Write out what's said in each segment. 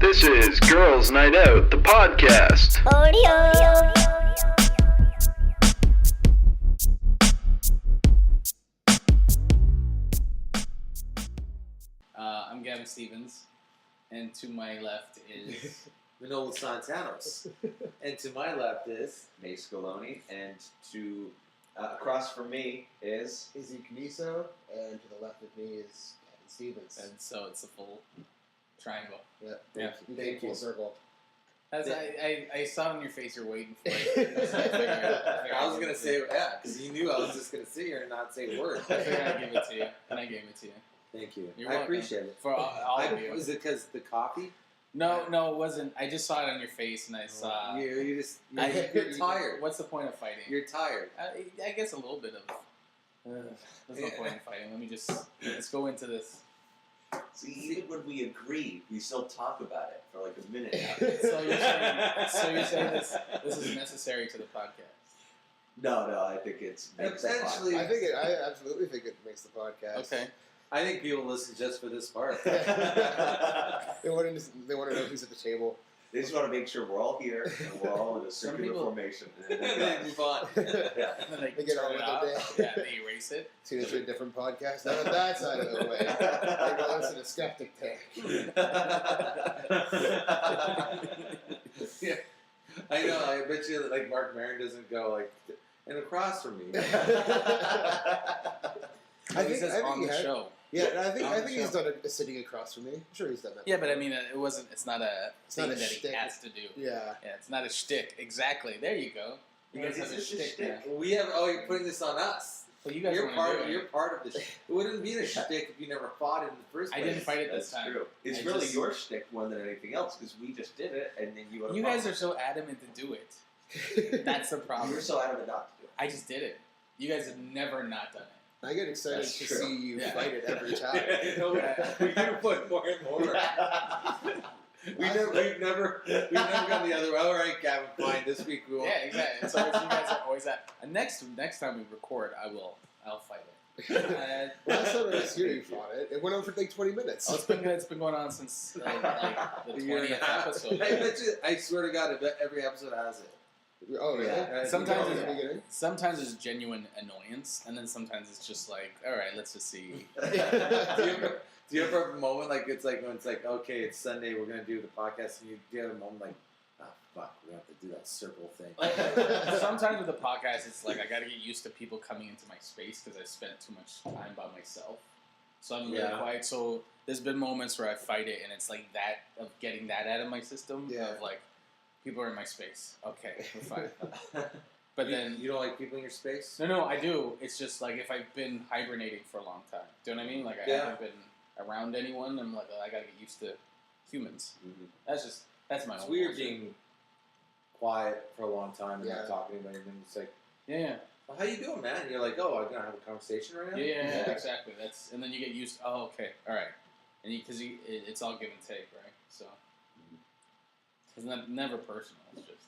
This is Girls Night Out, the podcast. I'm Gavin Stevens, and to my left is Manolo Santanos. And to my left is Mace Scaloni, and to across from me is Izzy Caniso, and to the left of me is Gavin Stevens. and so it's a full triangle. Yeah. Thank Full you. circle. As I saw it on your face, you're waiting for it. So I figured I was going to say, yeah, because you knew I was just going to sit here and not say a word. I figured I'd give it to you, and I gave it to you. Thank you. You're I welcome. appreciate it. For all of you. Was it because the coffee? No, it wasn't. I just saw it on your face, and I saw. You're you're tired. What's the point of fighting? You're tired. I guess a little bit of. There's no point in fighting. Let's go into this. see, even when we agree, we still talk about it for like a minute now. So you're saying this is necessary to the podcast? No, I think it's makes the Eventually- podcast. I absolutely think it makes the podcast. Okay. I think people listen just for this part. They want to know who's at the table. They just want to make sure we're all here and we're all in a Some circular people- formation. And then move on. Yeah. And then They get turn on it with off. their day. Yeah, they erase it. Tune into a different podcast. Now on that side of the way, they go listen to Skeptic Tank. Yeah. I know. I bet you like Mark Maron doesn't go like and across from me. He says on the show. Yeah, and I On the think he's show. done a sitting across from me. I'm sure he's done that. Yeah, but I mean, it wasn't. It's not a It's not thing a that he shtick. has to do. Yeah. Yeah, it's not a shtick. Exactly. There you go. You guys have a shtick. Yeah. We have. Oh, you're putting this on us. Well, you guys You're want part. to do it. You're part of the. It wouldn't be a shtick if you never fought it in the first I place. didn't fight it this That's time. true. It's I really just- your shtick more than anything else because we just did it and then you would have You guys are so adamant to do it. That's the problem. You're so adamant not to do it. I just did it. You guys have never not done it. I get excited That's to true. see you Yeah. fight it every time. We do put more and more. We've never gone the other way. All right, Gavin, fine. This week we won't. Yeah, exactly. So you guys are always at. Next time we record, I'll fight it. Last time I was here, you fought it. It went on for like 20 minutes. Oh, it's been good. It's been going on since like the A year and a 20th half. episode. I bet you. I swear to God, I bet every episode has it. Oh, really? Yeah. Sometimes You know, it's- in the beginning? Sometimes it's genuine annoyance, and then sometimes it's just like, all right, let's just see. Do you ever have a moment like it's like when it's like okay, it's Sunday, we're gonna do the podcast, and you have a moment like, oh fuck, we have to do that circle thing. Sometimes with the podcast, it's like I got to get used to people coming into my space because I spent too much time by myself. So I'm really Yeah. quiet. So there's been moments where I fight it, and it's like that of getting that out of my system. Yeah. Of like, people are in my space. Okay, we're fine. But then you don't like people in your space. no, I do. It's just like if I've been hibernating for a long time. Do you know what I mean? Like I Yeah. haven't been around anyone. I'm like, I got to get used to humans. Mhm. That's my It's own weird bullshit. being quiet for a long time and Yeah. not talking to anybody, and then it's like, Yeah. well, how you doing, man? And you're like, oh, I'm gonna have a conversation right now. Yeah, exactly. And then you get used. Oh, okay, all right, and because it's all give and take, right? So it's never personal. It's just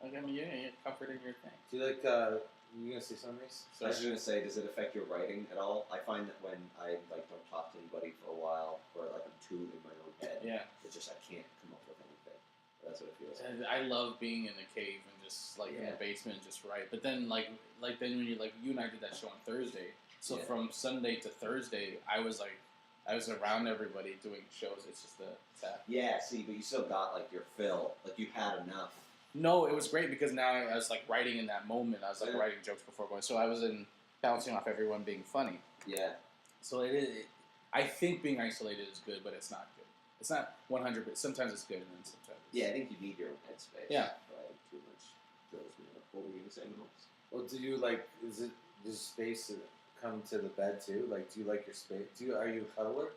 like I mean, you're comforting your thing. Do you like? You gonna say something, Mace? I was just gonna say, does it affect your writing at all? I find that when I like don't talk to anybody for a while, or like I'm too in my own head, Yeah, it's just I can't come up with anything. That's what it feels like. and I love being in the cave and just like in Yeah. the basement and just write. But then like then when you you and I did that show on Thursday, so Yeah. from Sunday to Thursday, I was around everybody doing shows. It's just that. Yeah, see, but you still got like your fill. Like you had enough. No, it was great because now I was like writing in that moment. I was like Yeah. writing jokes before going, so I was bouncing off everyone being funny. Yeah. So I think being isolated is good, but it's not good. It's not 100%. Sometimes it's good, and then sometimes. Yeah, I think you need your own headspace. Yeah. Right? Too much throws me up. What were you gonna say, Miles? Well, do you like? Is it does space come to the bed too? Like, do you like your space? Are you a cuddler?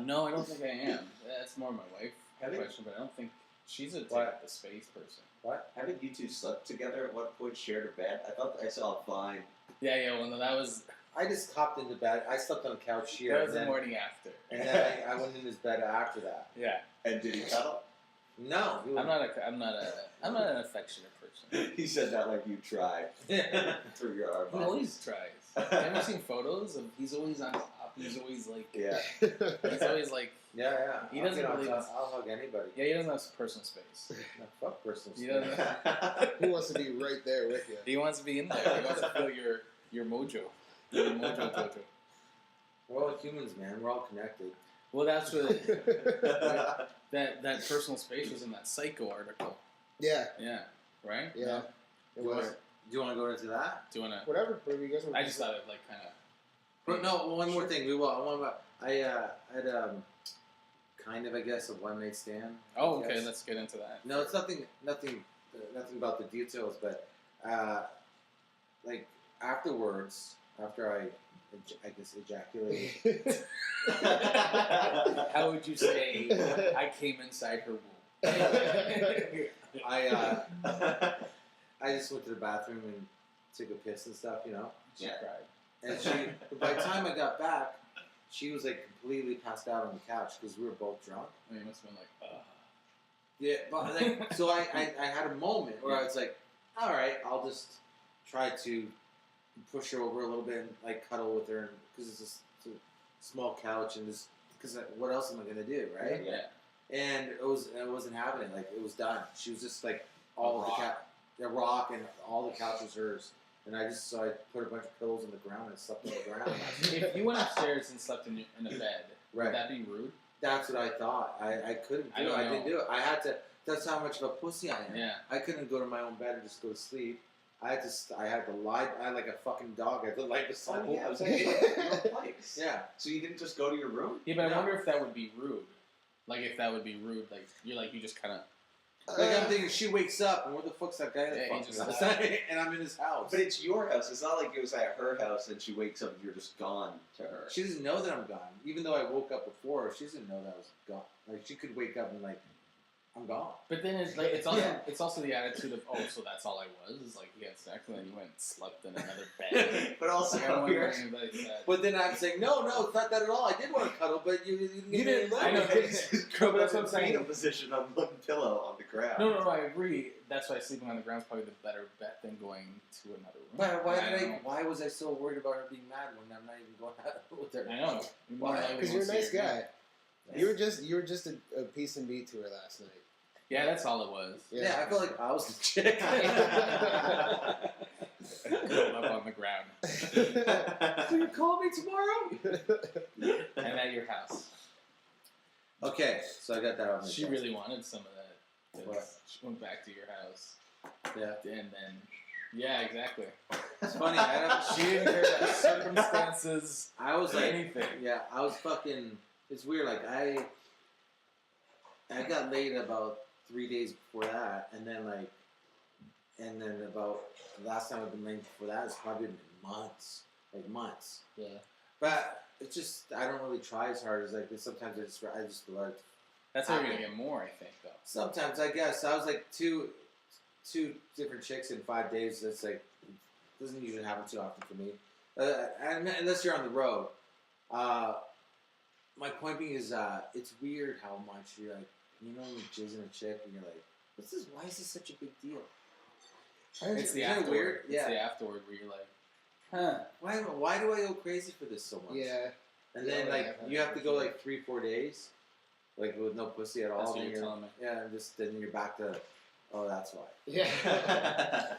No, I don't think I am. That's more my wife Have you- question, but I don't think she's a take What? up the space person. What? Haven't you two slept together at one point, shared a bed? I thought I saw a Vine. Yeah. Well, no, that was I just hopped into bed. I slept on the couch here. that was and the then, morning after. And then I went in his bed after that. Yeah, And did he cuddle? No, he I'm not an affectionate person. He said that like you tried. Threw your arm He out. always tries. Have you seen photos of? He's always on top He's always like, Yeah. he's always like, Yeah. He I'll doesn't get on believe top. this. I'll hug anybody. yeah, he doesn't have personal space. No, fuck personal He space. doesn't. He wants to be right there with you. He wants to be in there. He wants to feel your mojo. Your mojo dojo. We're all humans, man. We're all connected. Well, that's what that personal space was in that Psycho article. Yeah, Yeah. Right. yeah. No? It was. Do you want to go into that? Do you wanna? Whatever. Whatever you guys want. I just thought it like kind of. But no, one more thing. We will. I had kind of, I guess, a one night stand. Oh, okay. Yes. Let's get into that. No, it's nothing about the details, but like afterwards, after I guess ejaculated. How would you say I came inside her womb? I just went to the bathroom and took a piss and stuff, you know. She Yeah. cried. And by the time I got back, she was like completely passed out on the couch because we were both drunk. I mean, it must have been like, Yeah, but like, so I had a moment where I was like, all right, I'll just try to push her over a little bit and like cuddle with her because it's just a small couch and just because what else am I gonna do, right? yeah. And it wasn't happening. Like it was done. She was just like all A of rock. the rock and all the couch was hers. And I put a bunch of pillows on the ground and slept on the ground. If you went upstairs and slept in a bed, Right. would that be rude? That's what I thought. I couldn't I do it. don't I didn't know. do it. I had to. That's how much of a pussy I am. Yeah. I couldn't go to my own bed and just go to sleep. I had to lie. I had like a fucking dog. I had to lie beside Oh me. yeah, it was like your place. Yeah. So you didn't just go to your room? Yeah, but I No. wonder if that would be rude. Like if that would be rude. Like you just kind of. Like I'm thinking, she wakes up and where the fuck's that guy that Yeah, he fucked just me last left. night? And I'm in his house. But it's your house. It's not like it was at her house and she wakes up and you're just gone to her. She doesn't know that I'm gone. Even though I woke up before her, she doesn't know that I was gone. Like she could wake up and like, I'm gone. But then it's like it's also Yeah. it's also the attitude of so that's all I was. It's like you had sex and then you went and slept in another bed. But also, Like, I wonder you're, if anybody said. But then I'm saying, no, it's not that at all. I did want to cuddle, but you didn't. I know. But that's what I'm saying. Fetal position on one pillow on the ground. No, I agree. That's why sleeping on the ground is probably the better bet than going to another room. Why was I so worried about her being mad when I'm not even going out with her? I know. Why? Because you're a nice guy. Yes. You were just a piece and beat to her last night. Yeah, that's all it was. Yeah, I feel like I was the chick. Curled up on the ground Can you call me tomorrow? and at your house. Okay, so I got that on my She chest. really wanted some of that. What? She went back to your house, Yeah. and then yeah, exactly. It's funny. She didn't care about circumstances. I was like, Anything. yeah, I was fucking. It's weird. Like I got laid about 3 days before that, and then about the last time I've been laid before that has probably been months, like months. Yeah. But it's just I don't really try as hard as like sometimes I just let it. That's how you're gonna get more, I think, though. Sometimes I guess I was like two different chicks in 5 days. That's like doesn't usually happen too often for me, and unless you're on the road. My point being is, it's weird how much you're like, you know, when you're jizzing a chick and you're like, what's this? Why is this such a big deal? It's the Isn't it afterward. weird? It's Yeah. the afterward where you're like, huh? Why do I go crazy for this so much? Yeah. And Yeah, then yeah, like I've had you that have to before. go like 3-4 days, like with no pussy at all. That's what and you're telling me. Yeah, and just then you're back to, oh, that's why. Yeah.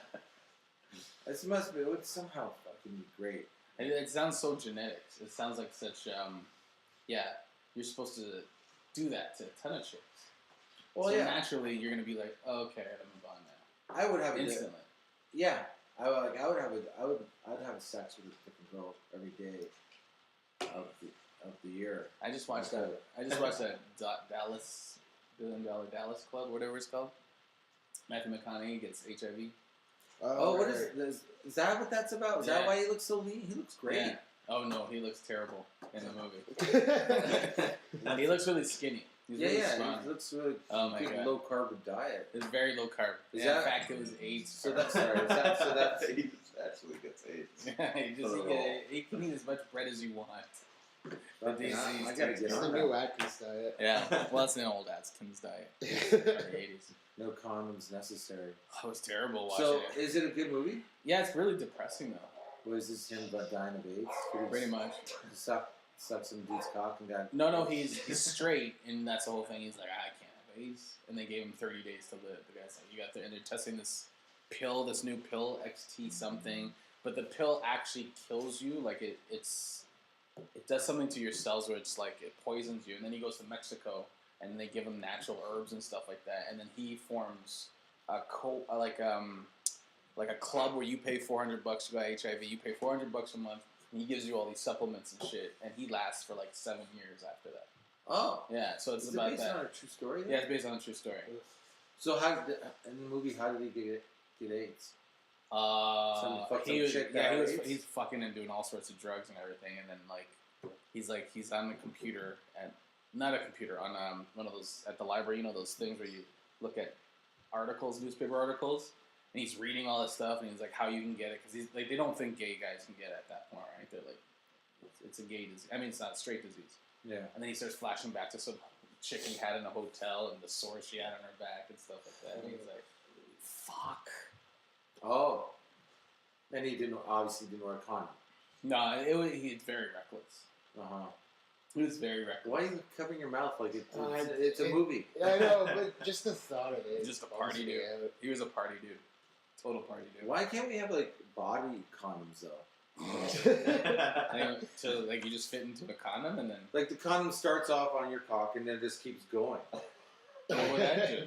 This must be. It would somehow fucking be great. And it sounds so genetic. It sounds like such, yeah, you're supposed to do that to a ton of chicks. Well, so yeah. naturally, you're going to be like, oh, okay, I gotta move on now. I would have Instantly. Yeah, I'd have sex with a different girl every day of the year. I just watched that Dallas, $1 Billion Dallas Club, whatever it's called. Matthew McConaughey gets HIV. Oh, what is that? What that's about? Is that Yeah. why he looks so lean? He looks great. Yeah. Oh no, he looks terrible in the movie. He looks really skinny. He's really strong. He looks really Oh my good God. low carb diet. It's very low carb. Is In that- fact, it was AIDS. So that's sorry. Is that so that's He actually gets AIDS. you can eat as much bread as you want. The disease. I gotta get It's the on new that. Atkins diet. Yeah. Well, that's an old Atkins diet. From the 80s. No condoms necessary. Oh, it was terrible watching So, it. is it a good movie? Yeah, it's really depressing though. Or is this him about dying of AIDS? Pretty much. Suck. sucked some dude's cock and got. No, he's straight, and that's the whole thing. He's like, I can't have AIDS, and they gave him 30 days to live. The guy's like, you got there, and they're testing this new pill, XT something, but the pill actually kills you. Like it does something to your cells where it's like it poisons you. And then he goes to Mexico, and they give him natural herbs and stuff like that, and then he forms like a club where you pay $400 to go HIV. You pay $400 a month. And he gives you all these supplements and shit, and he lasts for like 7 years after that. Oh, Yeah, so it's is about it based that. on a true story? Then? Yeah, it's based on a true story. So in the movie, how did he get AIDS? Some fucked He up was, chick yeah, got AIDS? he's fucking and doing all sorts of drugs and everything, and then like he's on the computer not a computer on one of those at the library, you know those things where you look at articles, newspaper articles, and he's reading all this stuff, and he's like how you can get it because like they don't think gay guys can get it at that point, right? They're like it's a gay disease. I mean, it's not a straight disease. Yeah. And then he starts flashing back to some chick he had in a hotel and the sore she had on her back and stuff like that. And he's like, fuck. Oh. And he obviously didn't wear a condom. No, he's very reckless. Uh-huh. He was very reckless. Why are you covering your mouth like it's a movie? I know, but just the thought of it. Just a party dude. He was a party dude. Total party dude. Why can't we have like body condoms though? So like you just fit into a condom and then Like the condom starts off on your cock and then just keeps going. what would that do?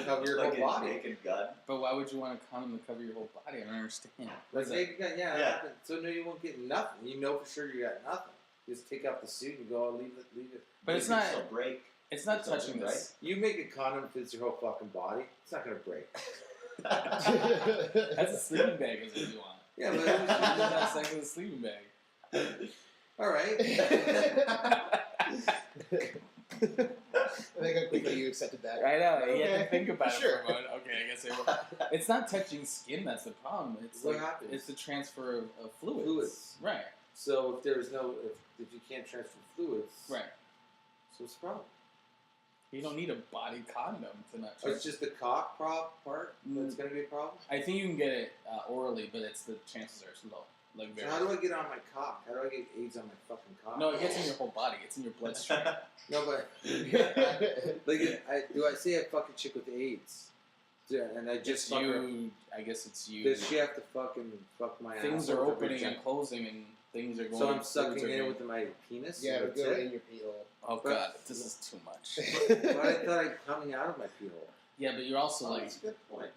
Cover your like whole a body. naked gun. But why would you want a condom to cover your whole body? I don't understand. Like naked gun, yeah. Yeah. So no, you won't get nothing. You know for sure you got nothing. You just take off the suit and go, leave it. But You it's can not. still break. It's not Something, touching right? this. You make a condom that fits your whole fucking body. It's not gonna break. That's a sleeping bag, is what you want. Yeah, You but just have sex with a sleeping bag. all right. I think how quickly you accepted that. I know. You have Okay. to think about Sure. it for a moment. Okay, I guess it will. It's not touching skin. That's the problem. It's What like happens? it's the transfer of fluids. Fluids. Right. So if there's no, if you can't transfer fluids, Right. So what's the problem? You don't need a body condom to not. So it's just the cock part that's gonna be a problem. I think you can get it orally, but it's the chances are low. Like So very. how do I get on my cock? How do I get AIDS on my fucking cock? No, it gets in your whole body. It's in your bloodstream. No, but like, do I say I fuck a chick with AIDS? Yeah, and I just Just fuck her. you. I guess it's you. Does she have to fucking fuck my ass? Things with are her opening vagina? and closing, and things are going. So I'm fluids sucking are in going- with my penis. Yeah, and but that's go it? in your pee hole. Oh But- god, this is too much. But I thought I'm coming out of my pee hole. Yeah, but you're also Oh, like, that's a good point.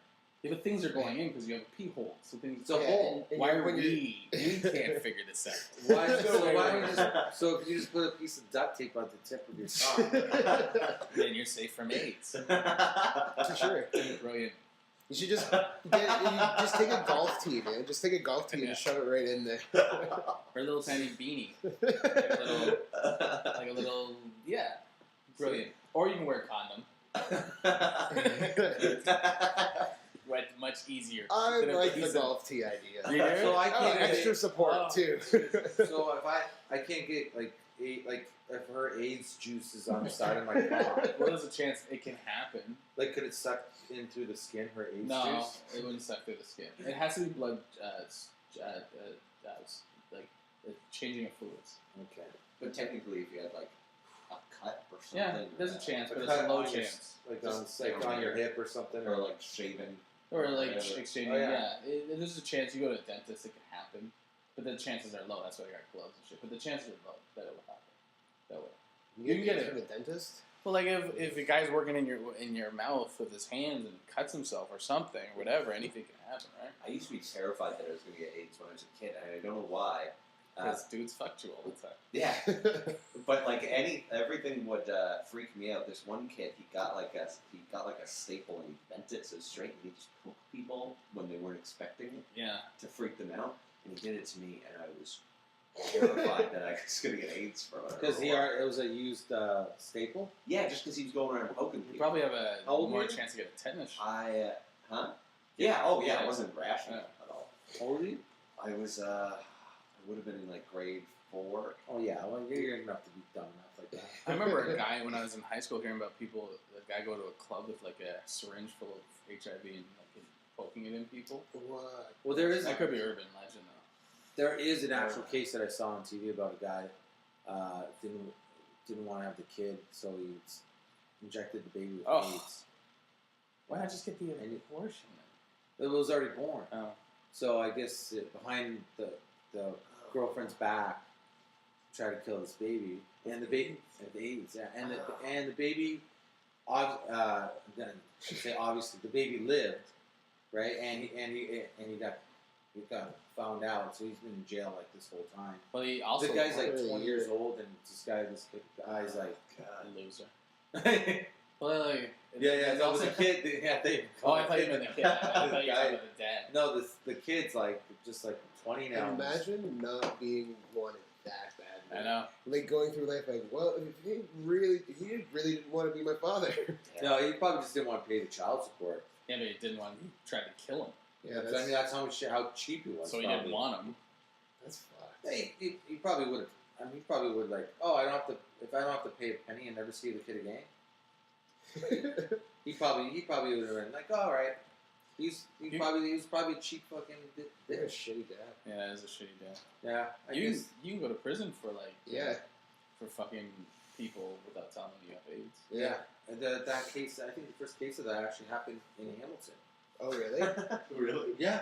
yeah, but things are going in because you have a pee hole. So things. It's a hole. and Why you're- are when we? We can't figure this out. Why? No, So wait, why wait, don't you just? So if you just put a piece of duct tape on the tip of your cock. Then you're safe from AIDS. For sure. Brilliant. You should just just take a golf tee, man. Just take a golf tee Yeah. and shove it right in there. Or a little tiny beanie. Like a little, yeah. Brilliant. Or you can wear a condom. Right, much easier. I Instead of like the piece of- golf tee idea. You do? So I Oh, can't extra support Oh. too. So if I can't get like if her AIDS juice is on the side of my cock, Well, there's a chance it can happen. like could it suck in through the skin her AIDS No, juice? it wouldn't suck through the skin. It has to be blood, like changing of fluids. Okay. But technically, if you had like a cut or something, Yeah, there's a chance, but A it's a cut low on your- chance. Like Just on your hip or something, or like shaving. Or like Whatever. exchanging, Oh, yeah. there's a chance you go to a dentist, it could happen. But the chances are low, that's why I got gloves and shit. But the chances are low that it will happen. That way. You can get it. from a dentist. Well, like if a guy's working in your mouth with his hands and cuts himself or something, or whatever, anything can happen, right? I used to be terrified that I was going to get AIDS when I was a kid, and I don't know why. Because dudes fucked you all the time. Yeah, but like everything would freak me out. This one kid, he got like a staple and he bent it so straight, and he just poked people when they weren't expecting it Yeah. to freak them out. And he did it to me, and I was terrified that I was going to get AIDS from it. because it was a used staple. Yeah, just because he was going around poking You people. probably have a How old more were you? chance to get a tetanus shot. Huh? Yeah. Oh, yeah. Yeah. It wasn't rational Yeah. at all. How old are you? I was. I would have been in like grade 4. Oh yeah, well you're young enough to be dumb enough like that. I remember a guy when I was in high school hearing about people. A guy go to a club with like a syringe full of HIV and like poking it in people. What? Well, there is That could be urban legend though. There is an actual case that I saw on TV about a guy didn't want to have the kid, so he injected the baby with Oh. AIDS. Why not just get the And- abortion? It was already born, Then? Oh, so I guess behind the girlfriend's back, tried to kill this baby, and the baby with AIDS, yeah, and the baby, I should say obviously the baby lived, right, and he got found out, so he's been in jail like this whole time. well, he also The guy's like Really 20 weird. years old, and this guy's like, a loser. yeah, Well, like, yeah, it's no, also the kid, yeah, they. Oh, I thought you meant the kid. I thought you were The talking guy- about the dad. No, the kid's like just like 20 now. And imagine not being wanted that bad. I know. Like going through life, like, well, if he really didn't want to be my father. No, he probably just didn't want to pay the child support. Yeah, but he didn't want. He tried to kill him, Yeah, I mean, that's how cheap he was. so he probably. didn't want him. that's fucked. Yeah, he probably would have. I mean, he probably would like. Oh, I don't have to. If I don't have to pay a penny and never see the kid again, he probably would have been like, all right. He was probably a cheap fucking. They're a shitty dad. Yeah, that is a shitty dad. Yeah, I You guess. can go to prison for like Yeah. for fucking people without telling them you have AIDS. Yeah, and that case. I think the first case of that actually happened in Hamilton. Oh really? Really? Yeah,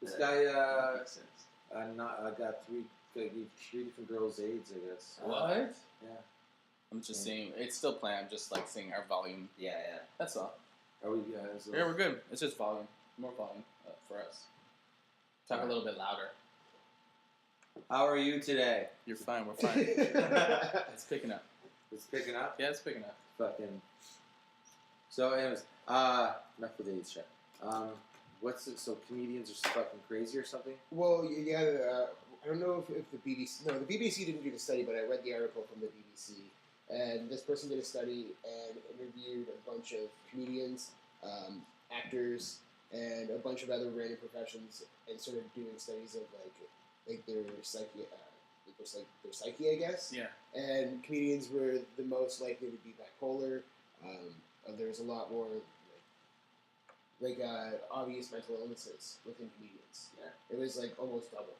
this Yeah. guy That makes sense. got three different girls AIDS. I guess. What? Yeah. I'm just saying it's still playing. I'm just like seeing our volume. Yeah, That's all. Are we? Yeah, is it- Yeah, we're good. It's just volume, more volume for us. Talk a little bit louder. How are you today? You're fine. We're fine. It's picking up. It's picking up. Yeah, it's picking up. Fucking. So, anyways, enough with AIDS shit. What's it? So comedians are fucking crazy or something? Well, yeah. I don't know if the BBC. No, the BBC didn't do the study, but I read the article from the BBC. And this person did a study and interviewed a bunch of comedians, actors, and a bunch of other random professions, and started doing studies of like their psyche, their psyche, I guess. Yeah. And comedians were the most likely to be bipolar. There's a lot more like obvious mental illnesses within comedians. Yeah. It was like almost double.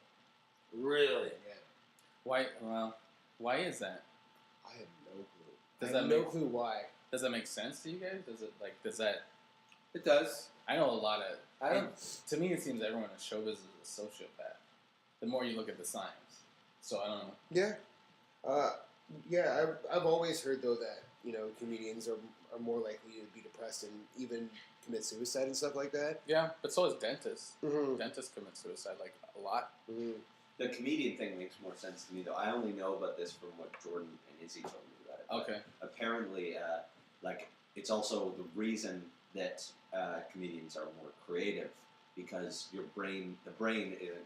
Really? Yeah. Why? Well, why is that? I have no clue. Does I that have no make- clue why. Does that make sense to you guys? Does it like? Does that? It does. I know a lot of. I don't. To me, it seems everyone in showbiz is a sociopath. The more you look at the signs. So I don't know. Yeah. Yeah, I've always heard though that comedians are more likely to be depressed and even commit suicide and stuff like that. Yeah, but so is dentists. Mm-hmm. Dentists commit suicide like a lot. Mm-hmm. The comedian thing makes more sense to me, though. I only know about this from what Jordan and Izzy told me about it. But Okay. apparently, like, it's also the reason that comedians are more creative because the brain isn't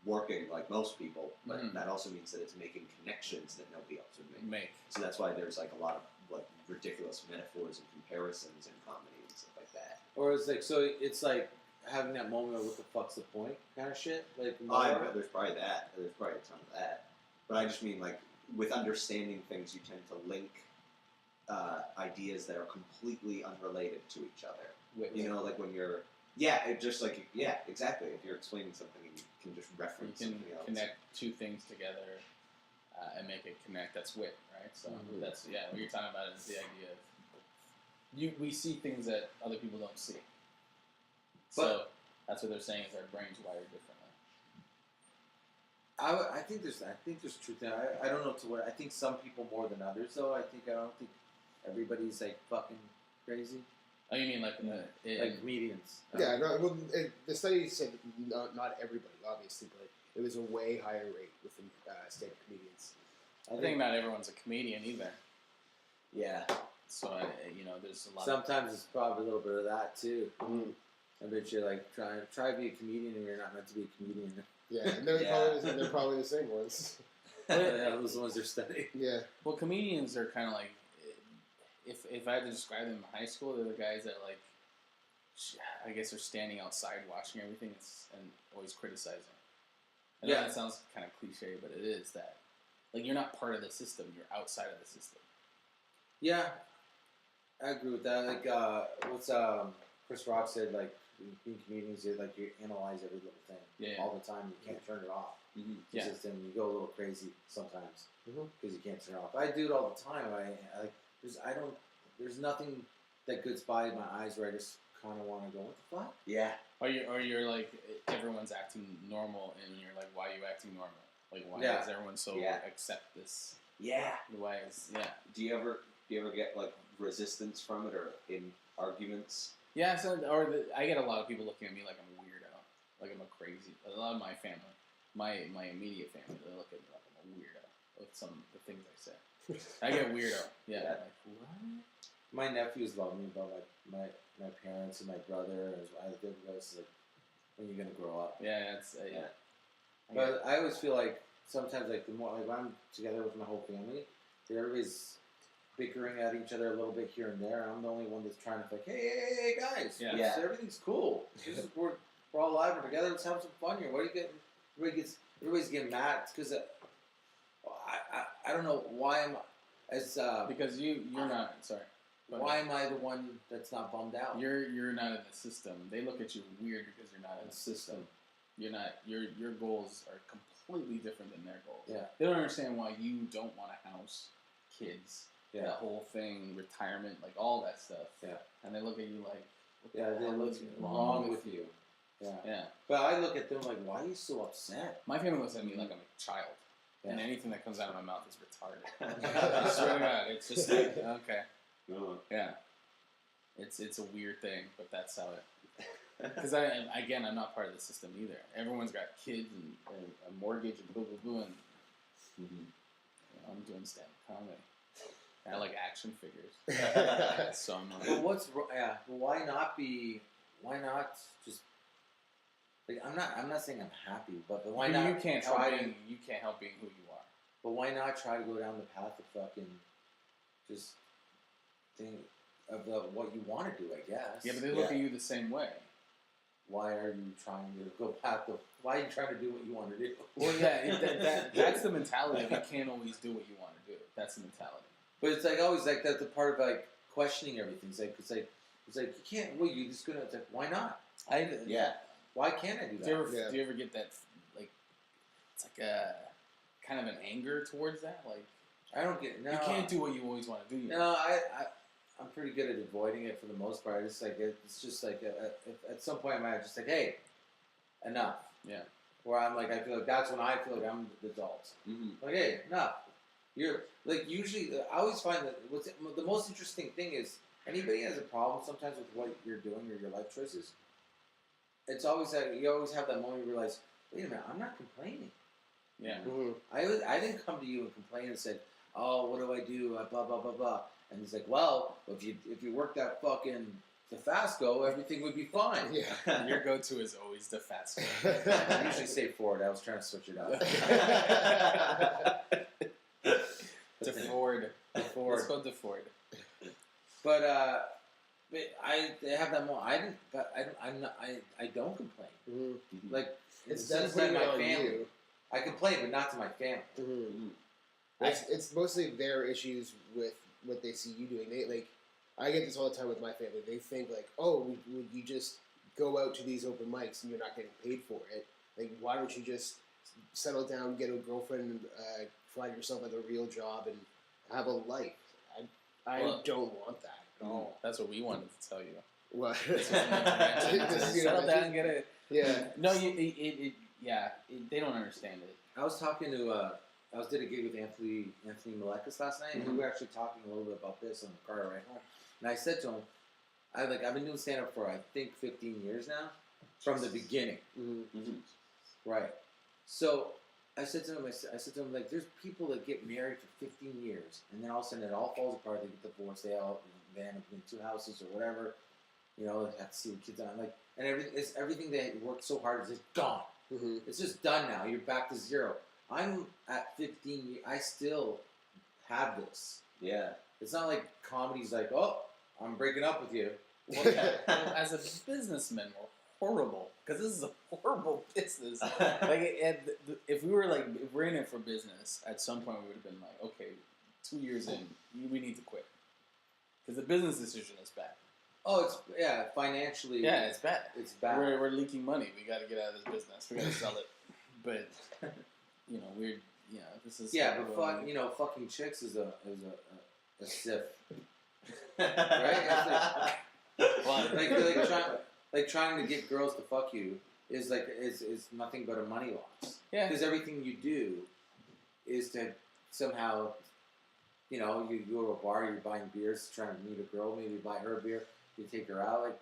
working like most people, but Mhm. that also means that it's making connections that nobody else would make. Make. So that's why there's like a lot of like ridiculous metaphors and comparisons in comedy and stuff like that. Or it's like having that moment of what the fuck's the point kind of shit. Like, There's probably that. There's probably a ton of that. But I just mean like with understanding things, you tend to link ideas that are completely unrelated to each other. You know, like when you're exactly. If you're explaining something, and you can just You reference can something else. connect two things together and make it connect. That's wit, right? So Mhm. that's what you're talking about is the idea of we see things that other people don't see. So that's what they're saying is our brains wired differently. I think there's truth there. I don't know to what. I think some people more than others though. I don't think everybody's like fucking crazy. Oh, you mean like Like comedians. Yeah, no. Well, the study said that not everybody, obviously, but it was a way higher rate within stand-up comedians. I think not everyone's a comedian either. Yeah. So there's a lot. Sometimes it's probably a little bit of that too. Mm-hmm. I bet you're like try to be a comedian and you're not meant to be a comedian. Yeah, and they're probably the same ones. Yeah, those are the ones they're studying. Yeah. Well, comedians are kind of like, if I had to describe them in high school, they're the guys that like, I guess they're standing outside watching everything and always criticizing. I know Yeah. that sounds kind of cliche, but it is that. Like, you're not part of the system, you're outside of the system. Yeah, I agree with that. Like, what's Chris Rock said? Like, being comedians, you analyze every little thing Yeah. all the time. You can't turn it off. Mm-hmm. Yeah. Just, and you go a little crazy sometimes Mhm. because you can't turn it off. I do it all the time. I like. There's nothing that gets by my eyes where I just kind of want to go, what the fuck? Yeah. Or you're like, everyone's acting normal, and you're like, why are you acting normal? Like, why Yeah. does everyone so Yeah. accept this? Yeah. Why is Do you ever get like resistance from it or in arguments? Yeah, I get a lot of people looking at me like I'm a weirdo, like I'm a crazy. A lot of my family, my immediate family, they look at me like I'm a weirdo with some of the things I say. I get weirdo. Yeah. Yeah. Like, what? My nephews love me, but my parents and my brother, as I did, was like, when are you gonna grow up? Yeah, it's yeah. But I always feel like sometimes, like the more like when I'm together with my whole family, everybody's bickering at each other a little bit here and there. And I'm the only one that's trying to like, hey guys, Yeah. Yeah. everything's cool. We're all alive and together. Let's have some fun here. What are you getting? Everybody's getting mad because I don't know why am as because you're not sorry. Go why ahead. am I the one that's not bummed out? You're not in the system. They look at you weird because you're not in the system. You're not. Your goals are completely different than their goals. Yeah. They don't understand why you don't want a house, kids, Yeah. that whole thing, retirement, like all that stuff. Yeah. And they look at you like, what the Yeah, they hell look is wrong with you. Yeah. Yeah. But I look at them like, why are you so upset? My family looks at me like I'm a child, and Yeah. anything that comes out of my mouth is retarded. I swear to God, it's just like, okay, yeah. It's a weird thing, but that's how it. Because I'm not part of the system either. Everyone's got kids and a mortgage and blah blah blah, and I'm doing stand-up comedy. I like action figures, so I'm But like, what's why not be? Why not just? Like, I'm not saying I'm happy, but why not? you can't try help to? you can't help being who you are. But why not try to go down the path of fucking just thing of what you want to do? I guess. Yeah, but they look at you the same way. Why are you trying to go path of? Why are you trying to do what you want to do? Well, yeah, that's the mentality. You can't always do what you want to do. That's the mentality. But it's like always like that's the part of like questioning everything. It's like you can't. Well, you just gonna. It's like why not? Yeah. Why can't I do that? Do you ever get that like it's like a kind of an anger towards that? Like I don't get. No, you can't do what you always want to do. No, I'm pretty good at avoiding it for the most part. It's like it's just like at some point I'm just like, hey, enough. Yeah. Where I'm like, I feel like that's when I feel like I'm the adult. Mm-hmm. Like, hey, enough. You're like usually. I always find that what's the most interesting thing is anybody has a problem sometimes with what you're doing or your life choices. It's always that you always have that moment you realize, wait a minute, I'm not complaining. Yeah. Mhm. I didn't come to you and complain and said, oh, what do I do? Blah blah blah blah. And he's like, well, if you work that fucking Dofasco, everything would be fine. Yeah. Your go-to is always the fast I usually say Ford. I was trying to switch it up. to Ford. Ford. Let's go to Ford. But I have that moment. I don't complain. Mhm. Like It's instead of definitely my on family, you. I complain, but not to my family. Mhm. It's mostly their issues with what they see you doing. They like, I get this all the time with my family. They think like, oh, would you just go out to these open mics and you're not getting paid for it? Like, why don't you just settle down, get a girlfriend, find yourself like a real job, and have a life? I Well, don't want that at all. That's what we wanted to tell you. What? This is an intervention. Settle down and get it. Yeah. No, they don't understand it. I was talking to I did a gig with Anthony Malekas last night, and we were actually talking a little bit about this on the car ride home. And I said to him, I've been doing stand up for I think 15 years now, from the beginning. Mm-hmm. Right. So I said to him, like, there's people that get married for 15 years, and then all of a sudden it all falls apart. They get divorced. They all end up in 2 houses or whatever. You know, they have to see the kids on. Like, and everything they worked so hard is just gone. Mm-hmm. It's just done now. You're back to zero. I'm at 15 years. I still have this. Yeah. It's not like comedy's like, oh, I'm breaking up with you. Well, as a businessman, we're horrible because this is a horrible business. Like, if we're in it for business, at some point we would have been like, okay, 2 years in, we need to quit because the business decision is bad. Oh, financially. Yeah, it's bad. It's bad. We're leaking money. We got to get out of this business. We got to sell it. but weird. This is Yeah, but fucking chicks is a sif. Right? Like trying to get girls to fuck you is nothing but a money loss. Yeah. Because everything you do is to somehow, you go to a bar, you're buying beers, trying to meet a girl, maybe buy her a beer, you take her out,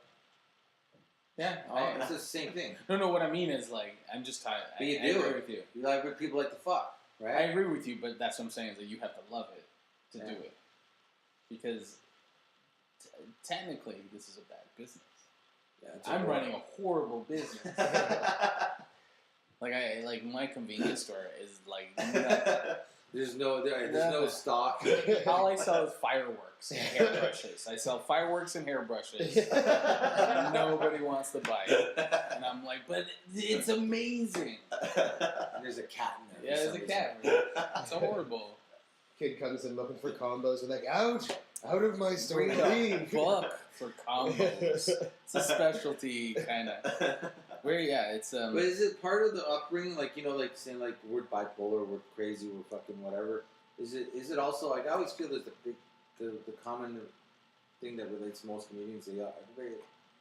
it's the same thing. No, what I mean is I'm just tired. But you I do agree it. with you. You like what people like to fuck, right? I agree with you, but that's what I'm saying is that you have to love it to do it, because technically this is a bad business. Yeah, I'm running a horrible business. My convenience store is There's no stock. all I sell is fireworks and hairbrushes. I sell fireworks and hairbrushes. Nobody wants to buy it, and I'm like, but it's amazing. There's a cat in there. Yeah, there's a cat. It's horrible. Kid comes in looking for combos. We're like, out of my store, Read a leave. book for combos. It's a specialty kind of. It's But is it part of the upbringing, saying we're bipolar, we're crazy, we're fucking whatever? Is it also I always feel there's the common thing that relates to most comedians.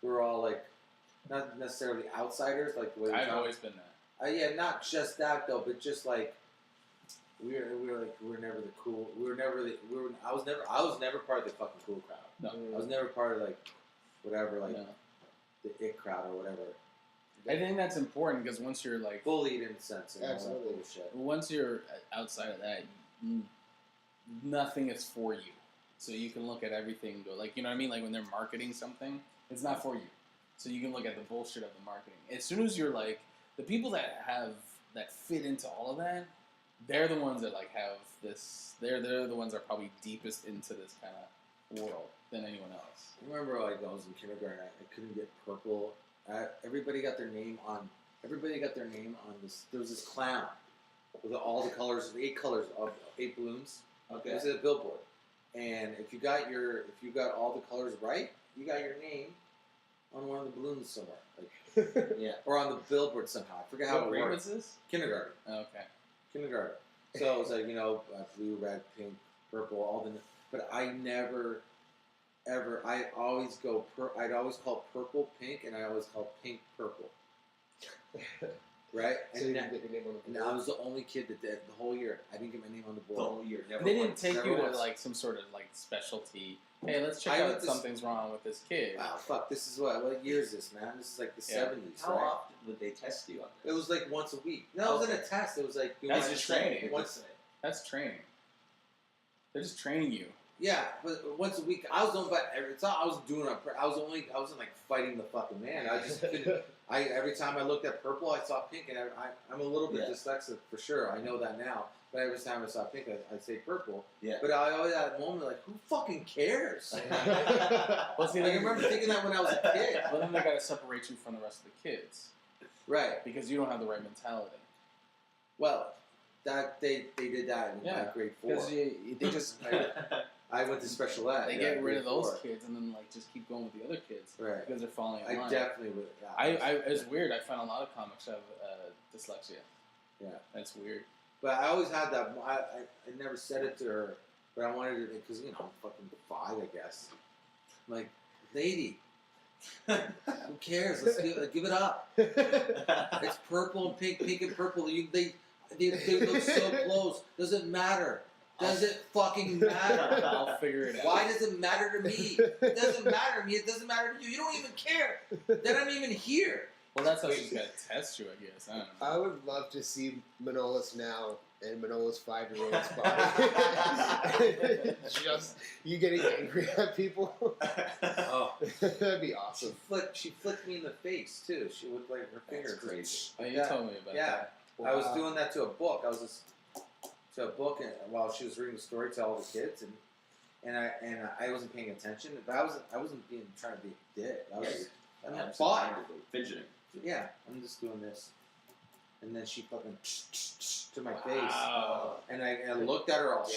We're all not necessarily outsiders, the way I've always been that. Yeah, not just that though, but just we're never the cool. I was never part of the fucking cool crowd. No. I was never part of whatever No. the it crowd or whatever. I think that's important because once you're Bullied in a sense. And Absolutely. all that bullshit. once you're outside of that, nothing is for you. So you can look at everything and go you know what I mean? When they're marketing something, it's not for you. So you can look at the bullshit of the marketing. As soon as you're the people that fit into all of that, they're the ones that have this. They're the ones that are probably deepest into this kind of world than anyone else. I remember I was in kindergarten. I couldn't get purple. Everybody got their name on this. There was this clown with all the colors, 8 colors of 8 balloons. Okay. It was a billboard, and if you got all the colors right, you got your name on one of the balloons somewhere, Yeah. or on the billboard somehow. I forget how What it grade worked. was this? Kindergarten. Oh, okay. Kindergarten. So it was blue, red, pink, purple, all the. But I never, ever. I always go. I'd always call purple pink, and I always call pink purple. Right. So you didn't get your name on the And I was the only kid that did the whole year. I didn't get my name on the The board. whole year. Never They didn't once. take Never you to once. some sort of specialty. Hey, let's check I out went to something's wrong with this kid. Wow, fuck! This is what year is this, man? This is the Yeah. 70s, How right? often would they test you on It this? was once a week. No, it wasn't a test. It was That's once just a day. training. Once, That's training. They're just training you. yeah, but once a week. I was doing, but it's not. I was doing. I wasn't fighting the fucking man. I just couldn't. Every time I looked at purple, I saw pink, and I'm a little bit Yeah. dyslexic for sure. I know that now. But every time I saw pink, I'd say purple. Yeah. But I always had that moment who fucking cares? Well, see, I remember thinking that when I was a kid. Well, then they got to separate you from the rest of the kids Right. because you don't have the right mentality. Well, that they did that in Yeah. grade 4. Because they just I went to special ed. they yeah, get rid of grade those 4. kids and then just keep going with the other kids Right. because they're falling in I line. definitely would. Yeah, It's weird. I found a lot of comics have dyslexia. Yeah. That's weird. But I always had that. I never said it to her, but I wanted it because I'm fucking 5, I guess. I'm like, lady, who cares? Let's give it up. It's purple and pink, pink and purple. They look so close. Doesn't matter. Does it fucking matter? I'll figure it out. Why does it matter to me? It doesn't matter to me. It doesn't matter to you. You don't even care. That I'm even here. Well, that's how she's got to test you, I guess. I don't know. I would love to see Manolis now and Manola's 5-year-old's body. Just you getting angry at people. Oh, That'd be awesome. she flicked me in the face too. She would her fingers. That's crazy. Oh, you Yeah. told me about Yeah. that. I was doing that to a book. I was just to a book while she was reading the story to all the kids, and I wasn't paying attention. But I wasn't trying to be a dick. I was I'm fine. Fidgeting. Yeah, I'm just doing this, and then she fucking to my face, Wow. and I looked at her all.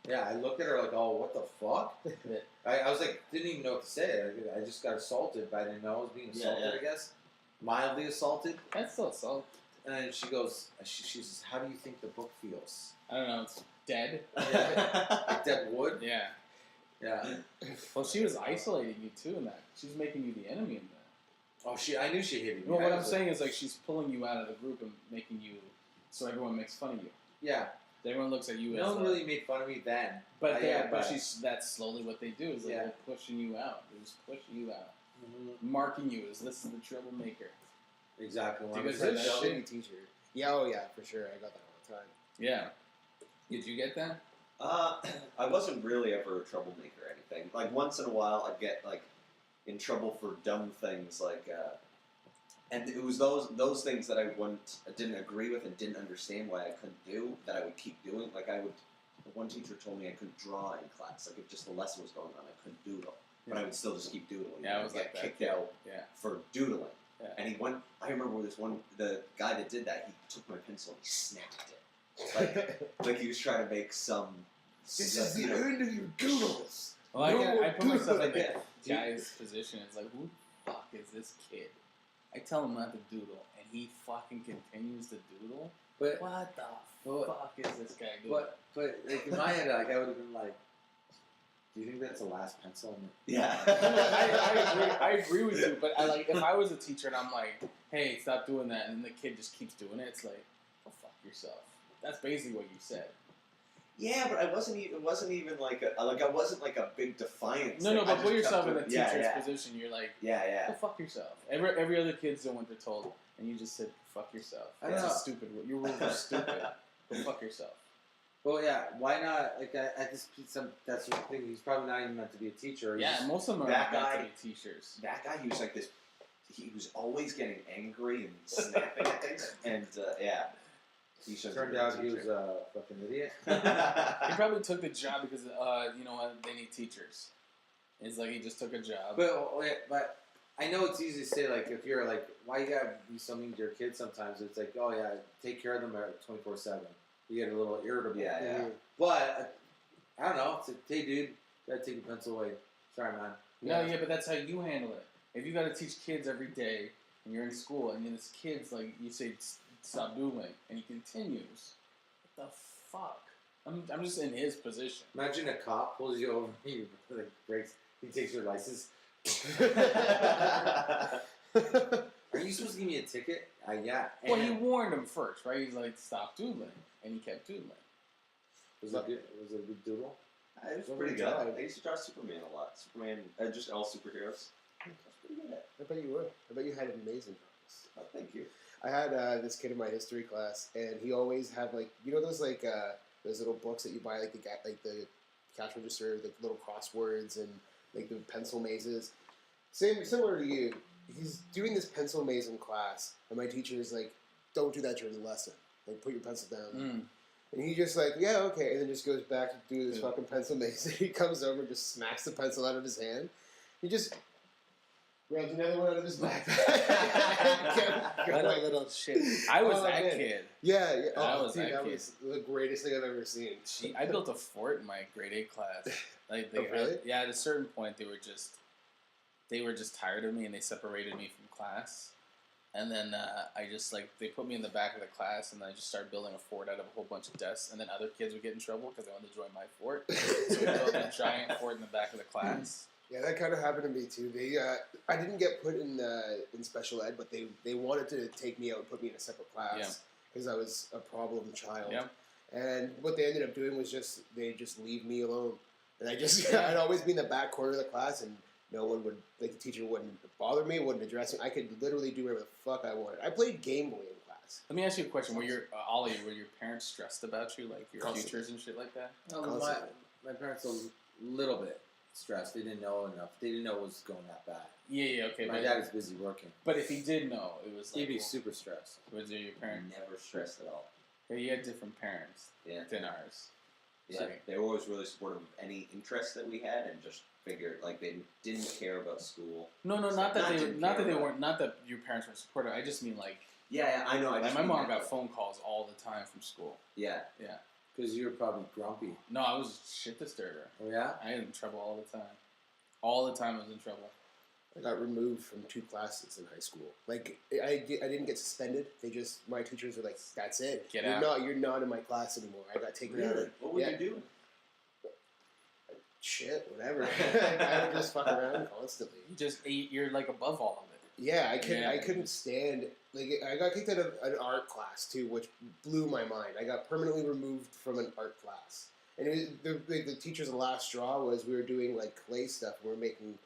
Yeah, I looked at her oh, what the fuck? I was didn't even know what to say. I just got assaulted, but I didn't know I was being assaulted. Yeah. I guess mildly assaulted. That's still assault. And then she goes, she says, "How do you think the book feels?" I don't know. It's dead. Like dead wood. Yeah. Yeah. Well, she was isolating you too in that. She was making you the enemy in that. Oh, I knew she hated me. Well, what I I'm was saying is like she's pulling you out of the group and making you so everyone makes fun of you. yeah. Everyone looks at you as No one really made fun of me then. But but she's that's slowly what they do is like Yeah. they're pushing you out. They're just pushing you out, Mhm. marking you as this is the troublemaker. Exactly. Do When you I guys was have at that show- shit? Shitty teacher. Yeah, oh yeah, for sure. I got that all the time. Yeah. Did you get that? I wasn't really ever a troublemaker or anything. Like once in a while, I'd get like in trouble for dumb things, like, and it was those things that I didn't agree with and didn't understand why I couldn't do that I would keep doing. Like one teacher told me I couldn't draw in class. Like if just the lesson was going on, I couldn't doodle, but I would still just keep doodling. Yeah, I I'd was get like that. kicked Yeah. out Yeah. for doodling. Yeah. And I remember the guy that did that, he took my pencil and he snapped it. Like he was end of your doodles. Well, I put myself in the Yeah. guy's position. It's like, who the fuck is this kid? I tell him not to doodle, and he fucking continues to doodle. But What the But- fuck is this guy doing? but like in my head, like I would have been like, "Do you think that's the last pencil?" In Yeah. I agree with you, but if I was a teacher and I'm like, hey, stop doing that, and the kid just keeps doing it, it's like, go fuck yourself. That's basically what you said. Yeah, but I wasn't even. It wasn't even like I wasn't like a big defiance. No, thing. I but just put yourself kept in the doing- teacher's yeah, position. You're like, yeah. go fuck yourself. Every other kid's doing what they're told, and you just said, fuck yourself. I That's know. a stupid word. Your rules are stupid. Go fuck yourself. Well, yeah. Why not? Like I just that's the thing. He's probably not even meant to be a teacher. He's Yeah, most of them are that meant to guy- be teachers. That guy, he was like this. He was always getting angry and snapping at things, and yeah. He should turned out he was a fucking idiot. He probably took the job because, you know what, they need teachers. It's like he just took a job. But I know it's easy to say, like, if you're like, why you gotta be so mean to your kids sometimes? It's like, oh yeah, take care of them 24/7. You get a little irritable. Yeah. But I don't know. It's like, hey, dude, gotta take your pencil away. Sorry, man. Yeah, but that's how you handle it. If you got to teach kids every day, and you're in school, and then this kid's like, you say, stop doodling, and he continues. What the fuck? I'm just in his position. Imagine a cop pulls you over, he like breaks, he takes your license. Are you supposed to give me a ticket? Yeah. Well, he warned him first, right? He's like, stop doodling, and he kept doodling. Was it good? Was it a good doodle? It was pretty good. I used to draw Superman a lot. Superman, just all superheroes. I was pretty good at it. I bet you would. I bet you had an amazing drawings. Oh, thank you. I had this kid in my history class, and he always had like those those little books that you buy like the cash register, the little crosswords and like the pencil mazes. Similar to you, he's doing this pencil maze in class, and my teacher is like, "Don't do that during the lesson. Like, put your pencil down." And he just like, "Yeah, okay," and then just goes back to do this fucking pencil maze. And he comes over and just smacks the pencil out of his hand. He just grabs another one out of his backpack. What a little shit. I was Oh, that man. kid. Yeah. I was dude, that that kid. was the greatest thing I've ever seen. I built a fort in my grade 8 class. Like Oh, really? yeah, at a certain point they were just tired of me and they separated me from class. And then I just they put me in the back of the class and I just started building a fort out of a whole bunch of desks. And then other kids would get in trouble because they wanted to join my fort. So we built a giant fort in the back of the class. Yeah, that kind of happened to me too. They, I didn't get put in special ed, but they wanted to take me out and put me in a separate class because I was a problem child. Yeah. And what they ended up doing was they just leave me alone, and I'd always be in the back corner of the class, and no one would the teacher wouldn't bother me, wouldn't address me. I could literally do whatever the fuck I wanted. I played Game Boy in class. Let me ask you a question. Were your parents stressed about you, like your Constantly. futures and shit like that? My parents a little bit stressed. They didn't know enough. They didn't know it was going that bad. Yeah, okay. My dad is busy working. But if he did know, it was like, He'd be super stressed. was it your parents? Never stressed at all. Yeah, you had different parents Yeah. than ours. Yeah, Like- they were always really supportive of any interest that we had, and just figured like they didn't care about school. No, So not that didn't not care that they about- weren't, not that your parents were supportive. I just mean like Yeah, I know. I my just mom mean got that, phone calls all the time from school. Yeah, Because you were probably grumpy. No, I was a shit disturber. Oh, yeah? I was in trouble all the time. All the time I was in trouble. I got removed from 2 classes in high school. Like I didn't get suspended. My teachers were like, "That's it. Get you're out." You're not in my class anymore." I got taken out. Really? What were Yeah. you doing? Shit, whatever. I would just fuck around constantly. You're like above all of it. Yeah, Yeah. I couldn't stand. Like I got kicked out of an art class too, which blew my mind. I got permanently removed from an art class, and the teacher's last straw was we were doing like clay stuff. We were making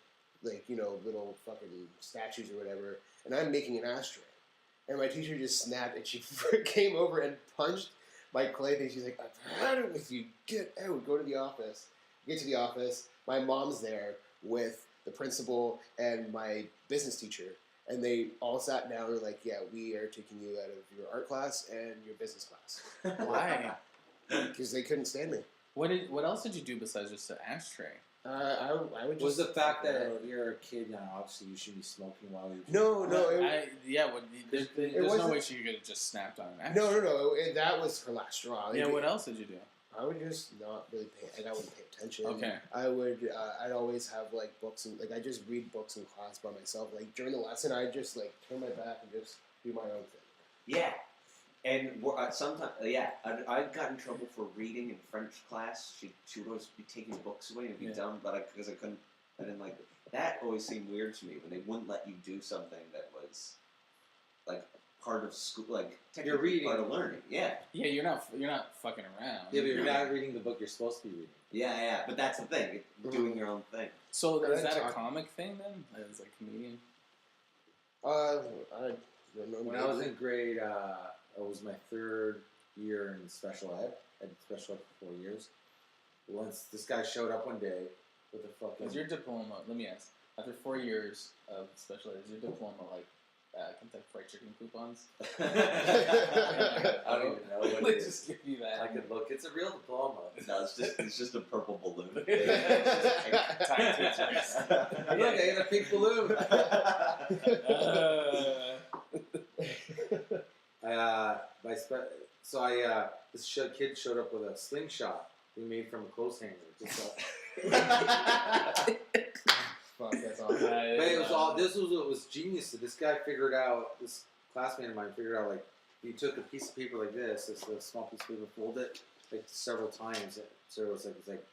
like little fucking statues or whatever, and I'm making an ashtray, and my teacher just snapped and she came over and punched my clay thing. She's like, "I've had it with you. Get out. Go to the office." Get to the office. My mom's there with the principal and my business teacher, and they all sat down and were like, "Yeah, we are taking you out of your art class and your business class." Why? Because they couldn't stand me. What else did you do besides just an ashtray? I would just Was the fact that you're a kid now, obviously you should be smoking while you... No. There's no wasn't- way she could have just snapped on an ashtray. No. That was her last straw. Yeah, what else did you do? I would just not really pay. I wouldn't pay attention. Okay. I would. I'd always have like books and like I just read books in class by myself. Like during the lesson, I'd just like turn my back and just do my own thing. Yeah. And sometimes, I got in trouble for reading in French class. She would always be taking books away and be dumb, but because I didn't like it. That always seemed weird to me when they wouldn't let you do something that was like part of school, like You're reading. part of learning. Yeah. Yeah, you're not fucking around. Yeah, but you're not reading the book you're supposed to be reading. Yeah, but that's the thing, doing your own thing. So is that a Talk- comic thing then? As a comedian? I don't know. When I was in grade, it was my 3rd year in special ed. I did special ed for 4 years. Once this guy showed up one day with a fucking... Is your diploma? Let me ask. After 4 years of special ed, is your diploma like Kentucky Fried Chicken coupons? I don't even know what They it is. just give you that. I could look. It's a real diploma. No, it's just a purple balloon. Tied to your chest. Look, I got a pink balloon. This kid showed up with a slingshot he made from a clothes hanger. Fuck, that's awesome. But it was all. This was what was genius. This guy figured out. This classmate of mine figured out like he took a piece of paper like this a small piece of paper, folded it like several times. So it was like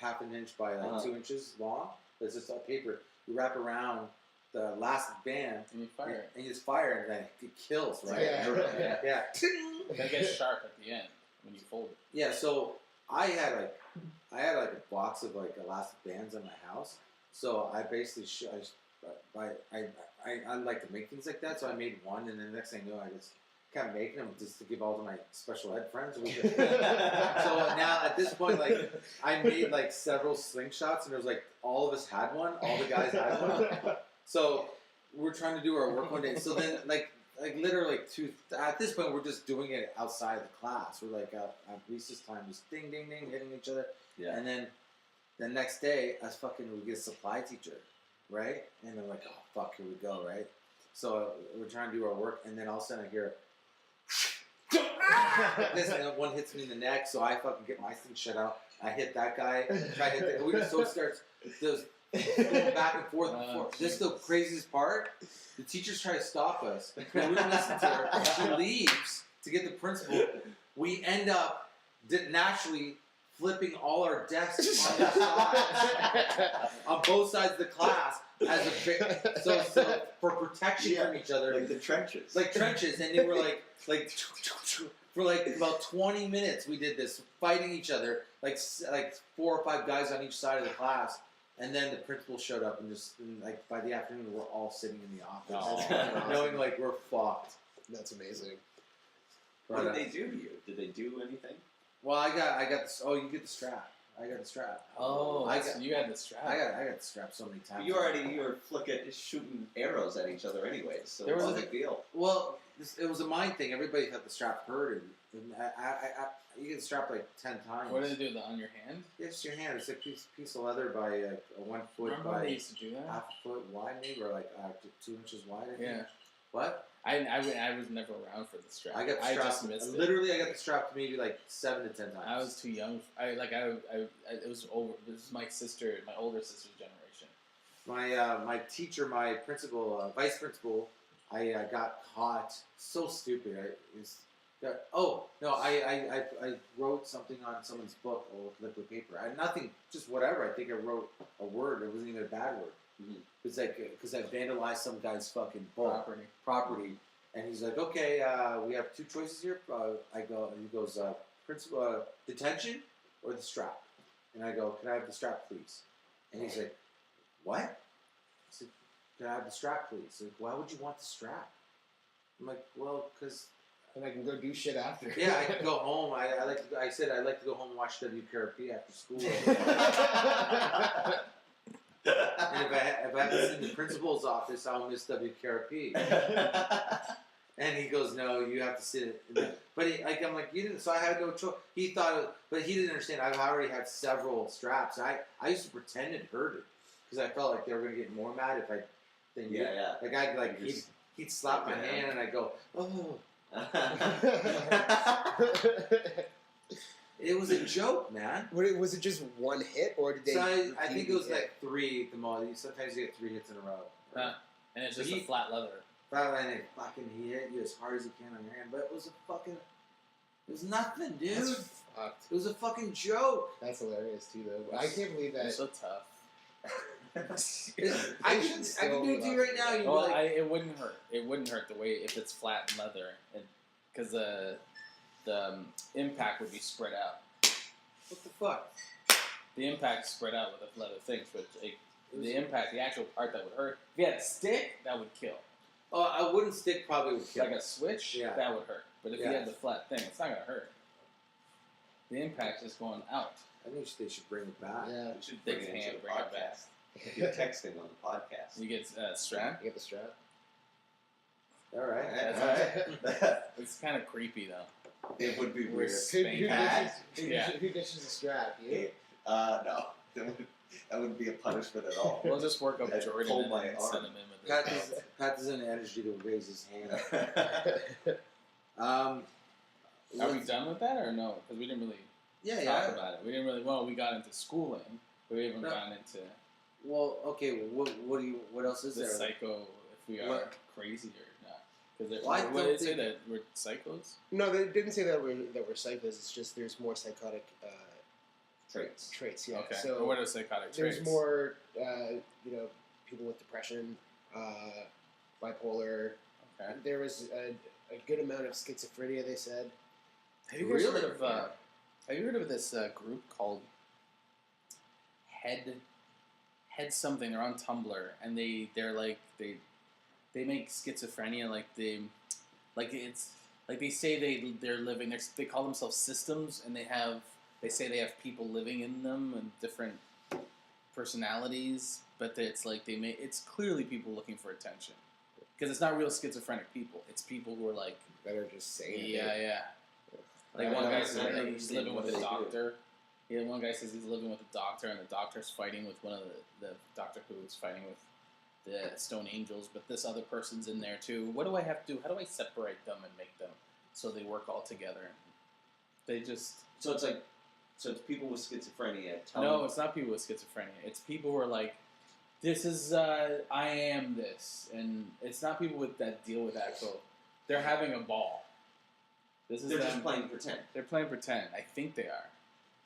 half an inch by like 2 inches long. It's just all paper. You wrap around the last band And you fire it. and you just fire and it kills, right? Yeah. That gets sharp at the end when you fold it. Yeah, so I had a box of like elastic bands in my house. So I basically I like to make things like that. So I made one, and then the next thing I know, I just kept making them just to give all to my special ed friends. So now at this point, like I made like several slingshots, and it was like all of us had one. All the guys had one. So we're trying to do our work one day. So then like literally at this point we're just doing it outside of the class. We're like at recess time, just ding ding ding hitting each other. Yeah. And then the next day we get a supply teacher, right? And they're like, oh fuck, here we go, right? So we're trying to do our work, and then all of a sudden I hear this, and one hits me in the neck, so I fucking get my thing shut out. I hit that guy, try to hit the, we just so it starts those going back and forth. This is the craziest part. The teachers try to stop us. We don't listen to her. She leaves to get the principal. We end up naturally flipping all our desks on their sides, on both sides of the class, as a so for protection from each other, Like the trenches. like trenches. And they were like for like about 20 minutes we did this, fighting each other, like 4 or 5 guys on each side of the class. And then the principal showed up, and like by the afternoon, we're all sitting in the office, knowing like we're fucked. That's amazing. What did they do to you? Did they do anything? Well, I got this. Oh, you get the strap. I got the strap. Oh, you had the strap. I got the strap so many times. You were shooting arrows at each other anyways, so There it was was a big deal. Well, it was a mind thing. Everybody thought the strap hurt, and you get the strap like 10 times. What did they do? On your hand? It's your hand. It's a piece of leather by a 1 foot Remember when they by used to do that? half a foot wide, maybe, or like 2 inches wide. I think. Yeah. What? I was never around for the strap. I got the strap. just missed it. Literally, I got the strap maybe like 7 to 10 times. I was too young. It was over. This is my older sister's generation. my teacher, my principal, vice principal, I got caught. So stupid. I wrote something on someone's book with liquid paper. Nothing, just whatever. I think I wrote a word. It wasn't even a bad word. Mhm. It's like because I vandalized some guy's fucking book Property. and he's like, okay, we have two choices here. He goes, principal detention or the strap. And I go, can I have the strap, please? And he's like, what? I said, can I have the strap, please? He's like, why would you want the strap? I'm like, well, because And I can go do shit after. yeah, I can go home. I said I'd like to go home and watch WKRP after school. And if I haven't seen the principal's office, I'll miss WKRP. And he goes, no, you have to sit it. But I'm like, you didn't. So I had no choice. He thought, but he didn't understand. I've already had several straps. I used to pretend it hurted because I felt like they were gonna get more mad if I. Yeah. Like he'd slap my hand and I'd go, oh. It was a joke, man. Was it just one hit, or did they? So I think it was repeatedly like 3 at the most. Sometimes you get 3 hits in a row. And it's just a flat leather. And he hit you as hard as he can on your hand. But it was it was nothing, dude. That's fucked. It was a fucking joke. That's hilarious too, though. I can't believe that. It's so tough. I can do it to you right now. You'd be Well, like, it wouldn't hurt. It wouldn't hurt the way if it's flat leather, because the impact would be spread out. what the fuck? The impact spread out with the leather things, but the impact, the actual part that would hurt. If you had a stick, that would kill. Oh, a wooden stick probably would kill. Like a switch, Yeah. that would hurt. But if you Yeah. had the flat thing, it's not gonna hurt. The impact is going out. I think they should bring it back. Yeah, We should bring Thick it into hand, the bring it back. podcast. You're texting on the podcast. You get strap. you get the strap. All right. Alright. It's kind of creepy though. It would be weird. Spank Yeah. Who dishes the strap? You? No. That wouldn't be a punishment at all. We'll just work up I'd Jordan pull and my then arm. send him in with it. Pat doesn't have energy to raise his hand. Are we done with that or no? Because we didn't really talk about it. We didn't really. Well, we got into schooling, but we haven't No. gotten into Well, okay. What else is the there? psycho. If we are What? crazy or not? Because Well, I what don't did it say think- that we're psychos? No, they didn't say that we're psychos. It's just there's more psychotic Traits. traits. Yeah. Okay. So or what are psychotic there's traits? more, people with depression, bipolar. Okay. There was a good amount of schizophrenia. They said. Have you guys Really? heard of? Have you heard of this group called Head something? They're on Tumblr, and they're like they make schizophrenia it's like they say they're living. They call themselves systems, and they say they have people living in them and different personalities, but it's like it's clearly people looking for attention because it's not real schizophrenic people. It's people who are like That are just saying. yeah. Like I one don't guy know says that he's anything living what with a they do. doctor. Yeah, one guy says he's living with a doctor, and the doctor's fighting with one of the Doctor Who is fighting with the Stone Angels, but this other person's in there too. What do I have to do? How do I separate them and make them so they work all together? They just So it's people with schizophrenia. no, it's not people with schizophrenia. It's people who are like, this is I am this, and it's not people that deal with actual. They're having a ball. This is They're them. just playing pretend. They're playing pretend. I think they are.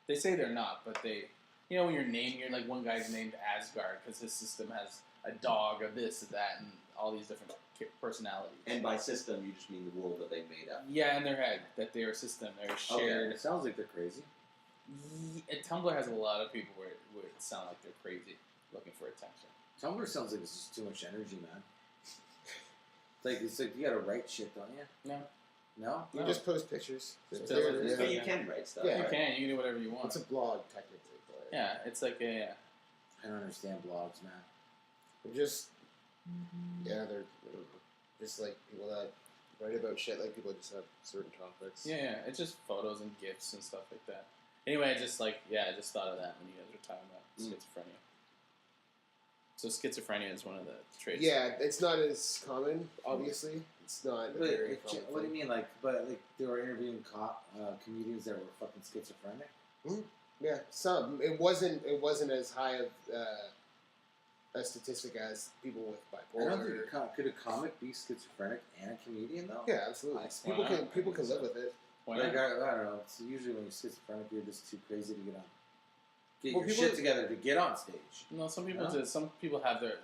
They say they're not, but they. You know, when you're like one guy's named Asgard because his system has a dog, a this, a that, and all these different personalities. And by system, you just mean the world that they made up. Yeah, in their head that they're a system. They're shared. It sounds like they're crazy. And Tumblr has a lot of people where it sound like they're crazy, looking for attention. Tumblr sounds like it's just too much energy, man. It's like you gotta write shit, don't you? No. No? You just post pictures. Just They're- post they're- But you Yeah. can write stuff. Yeah. You right? can. You can do whatever you want. It's a blog technically. But Yeah, it's like a. I don't understand blogs, man. they're just they're just like people that write about shit. Like people just have certain topics. Yeah, it's just photos and gifs and stuff like that. Anyway, I just thought of that when you guys were talking about schizophrenia. So schizophrenia is one of the traits. Yeah, it's not as common. Obviously, it's not. a But very common what do you thing. mean, they were interviewing comedians that were fucking schizophrenic? Yeah, some. It wasn't as high of a statistic as people with I don't bipolar. think could a comic be schizophrenic and a comedian though. Yeah, absolutely. Why not? People can live with it. Why Like not? I don't know. It's usually when you're schizophrenic, you're just too crazy to get on. Get Well, your people- shit together to get on stage. No, some people No? do. Some people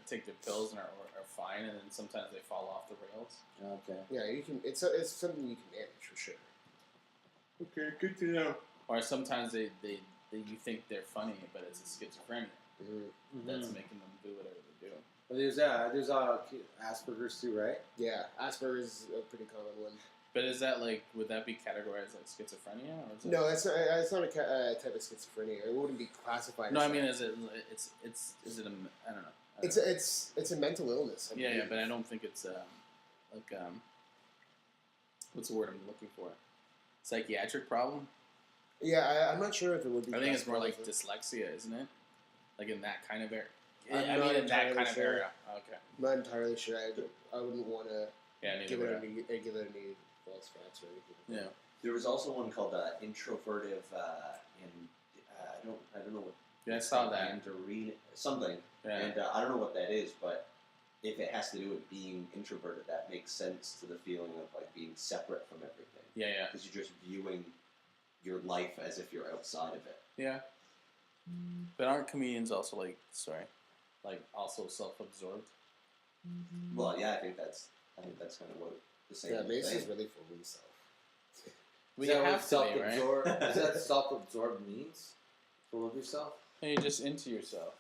take their pills and are fine, and then sometimes they fall off the rails. Okay. Yeah, you can. It's something you can manage for sure. Okay, good to know. Or sometimes they you think they're funny, but it's a schizophrenia that's making them do whatever they do. There's Asperger's too, right? Yeah, Asperger's is a pretty common one. But is that would that be categorized like schizophrenia? Or is it, No, it's not a type of schizophrenia. It wouldn't be classified. No, as I mean, that. is it a I don't know. It's a mental illness. I Yeah, believe. but I don't think it's what's the word I'm looking for? Psychiatric problem. Yeah, I'm not sure if it would be. I think it's more like classified dyslexia, isn't it? Like in that kind of area. I'm I not mean, in that entirely kind of sure. area. Okay. I'm not entirely sure. I wouldn't want to Yeah, neither give would it I. any false facts or anything. Yeah. There was also one called introvertive, and I don't know what. Yeah, I saw that. Something, Yeah. and I don't know what that is, but if it has to do with being introverted, that makes sense to the feeling of like being separate from everything, Yeah. because you're just viewing your life as if you're outside of it. Yeah. But aren't comedians also also self-absorbed? Well, yeah, I think that's kind of what the same Yeah, Mace thing. is really full of himself. We Is that what have to be, right? self-absorbed? Is that self-absorbed means? Full of yourself? And you're just into yourself.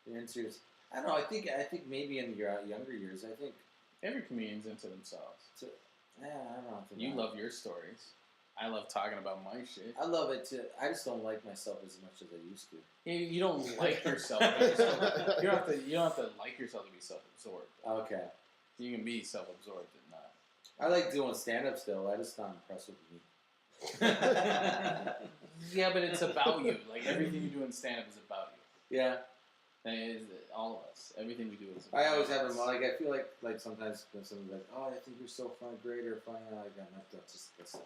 You're into your, I don't know. I think maybe in your younger years, I think. Every comedian's into themselves. I don't know. You love your stories. I love talking about my shit. I love it too. I just don't like myself as much as I used to. You don't like yourself. You don't have to like yourself to be self-absorbed. Okay. You can be self-absorbed and not. I like doing stand-up still. I just not impressed with me. Yeah, but it's about you. Like everything you do in stand-up is about you. Yeah. And it is all of us. Everything we do is about I always have us. them. Like I feel like sometimes when someone's like, "Oh, I think you're so funny, great or funny," I like that. That's not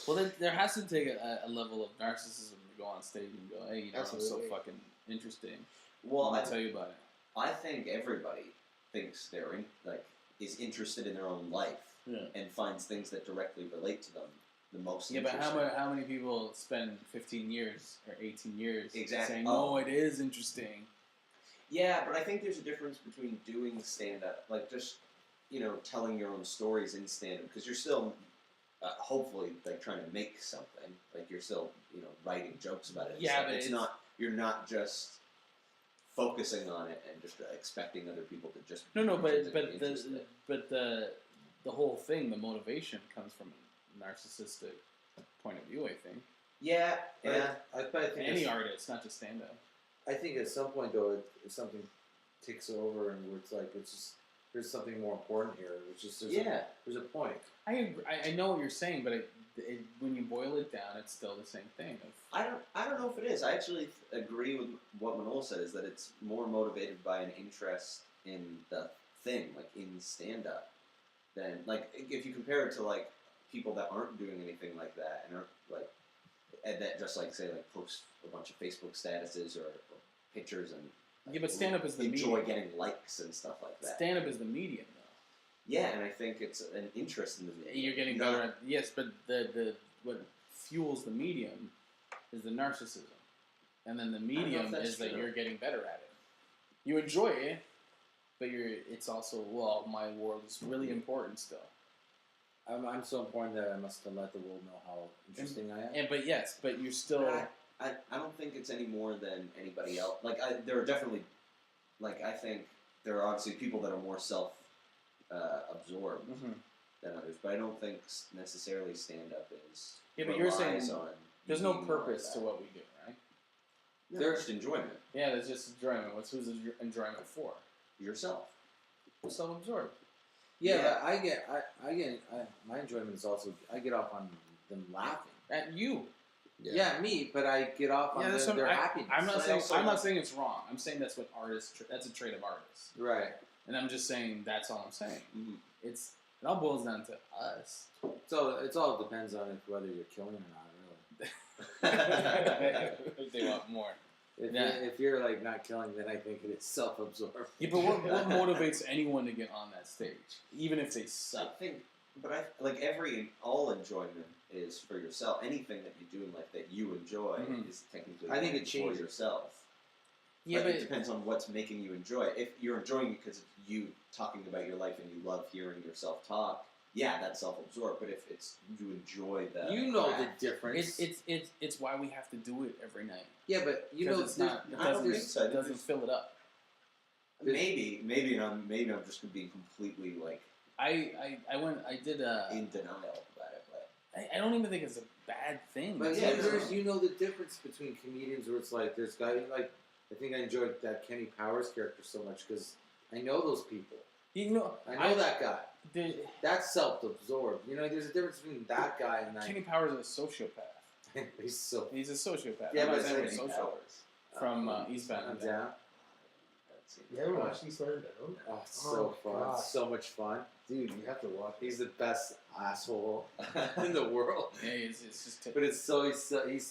Well, then there has to take a level of narcissism to go on stage and go, "Hey, I'm so Absolutely. fucking interesting." Well, I'll tell you about it. I think everybody thinks is interested in their own life Yeah. and finds things that directly relate to them the most. Yeah, but interesting. how many people spend 15 years or 18 years Exactly. saying, Oh. "No, it is interesting." Yeah, but I think there's a difference between doing stand-up, like just telling your own stories in stand-up, because you're still hopefully like trying to make something. Like you're still writing jokes about it. and Yeah, stuff. but it's it's- not. You're not just focusing on it and just expecting other people to just. No, be but intrinsically interested. the whole thing, the motivation comes from a narcissistic point of view. I think Yeah, But yeah. I think any artist, not just stand up. I think at some point though, if something takes over and where it's like it's just there's something more important here, which is there's a point. I know what you're saying, but when you boil it down, it's still the same thing. I don't know if it is. I actually agree with what Manol said, is that it's more motivated by an interest in the thing, like in stand-up, than like if you compare it to like people that aren't doing anything like that and aren't like and that just like say like post a bunch of Facebook statuses or pictures and Yeah, but stand up is the enjoy medium. getting likes and stuff like that. Stand up is the medium, though. Yeah, and I think it's an interest in the medium. You're getting Not- better at yes, but the what fuels the medium is the narcissism, and then the know if medium that's is that true. you're getting better at it. You enjoy it, but it's also my world is really important still. I'm so important that I must let the world know how interesting I am. But you're still. I don't think it's any more than anybody else. Like, there are definitely, like, I think there are obviously people that are more self-absorbed Mhm. than others, but I don't think necessarily stand-up is. Yeah, but you're relies saying on There's no being more purpose like to that. what we do, right? No, There's- just enjoyment. Yeah, there's just enjoyment. Who's enjoyment for? Yourself. Self-absorbed. Yeah, Yeah. but I get my enjoyment is also I get off on them laughing. At you. Yeah, me, but I get off on that's their what happiness. I'm not So I saying also I'm not like- saying it's wrong. I'm saying that's what artists. That's a trait of artists. Right. And I'm just saying that's all I'm saying. Mhm. It all boils down to us. So it all depends on whether you're killing or not, really. If they want more. If you're like not killing, then I think it is self-absorbed. Yeah, but what motivates anyone to get on that stage, even if they I suck? think, but all enjoyment is for yourself. Anything that you do in life that you enjoy is technically I think it for changes. yourself. Yeah, But it depends on what's making you enjoy it. If you're enjoying it because of you talking about your life and you love hearing yourself talk, yeah, that's self-absorbed. But if it's you enjoy the You know the craft, difference. it's why we have to do it every night. Yeah, but you know, It's not. It I don't doesn't, think so. it doesn't fill it up. maybe I'm just being completely like I did in denial about it, but I don't even think it's a bad thing. But Yeah, you know the difference between comedians where it's like there's guys like I think I enjoyed that Kenny Powers character so much because I know those people. you know, I know that guy. That's That's self-absorbed. You know, there's a difference between that guy and that. Kenny Powers is a sociopath. He's so. He's a sociopath. Yeah, I'm but not saying it's he's Kenny social. Powers. From Eastbound I'm and down. You ever watched Eastbound and Down? Oh, it's so fun. God. It's so much fun. Dude, you have to watch it. He's the best asshole in the world. Yeah, it's just But it's so he's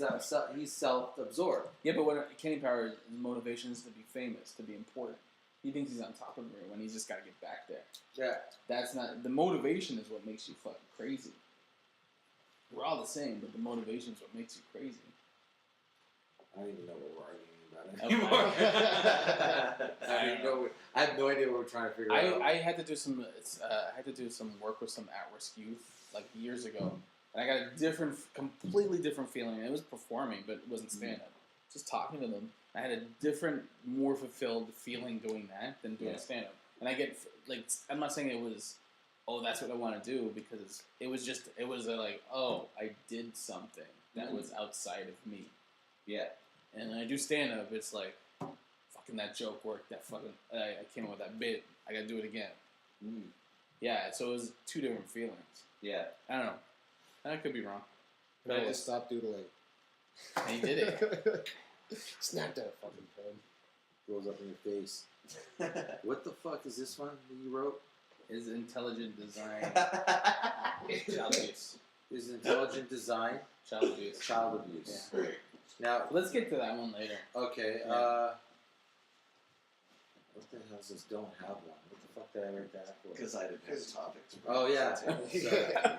self-absorbed. yeah, but what Kenny Powers' motivation is to be famous, to be important. He thinks he's on top of everyone. When he's just got to get back there. Yeah. That's not the motivation. Is what makes you fucking crazy. We're all the same, but the motivation is what makes you crazy. I don't even know what we're arguing about Okay. anymore. I have no idea what we're trying to figure out. I had to do some work with some at-risk youth like years ago, and I got a completely different feeling. It was performing, but it wasn't stand-up. Just talking to them, I had a different, more fulfilled feeling doing that than doing stand-up. And I get like, I'm not saying it was, oh, that's what I want to do, because it was like, oh, I did something that was outside of me. Yeah. And when I do stand-up, it's like, fucking that joke worked. That fucking I came up with that bit. I gotta do it again. Yeah, so it was two different feelings. Yeah. I don't know. I could be wrong. And I just stopped doodling. And he did it. Snapped at a fucking pen. Rolls up in your face. What the fuck is this one that you wrote? Is intelligent design child abuse? Is intelligent design Child abuse. child abuse? Yeah. Now, Let's get to that one later. okay. Yeah. What the hell is this? Don't have one. What the fuck did I write that for? Because I didn't have topics. Oh, yeah.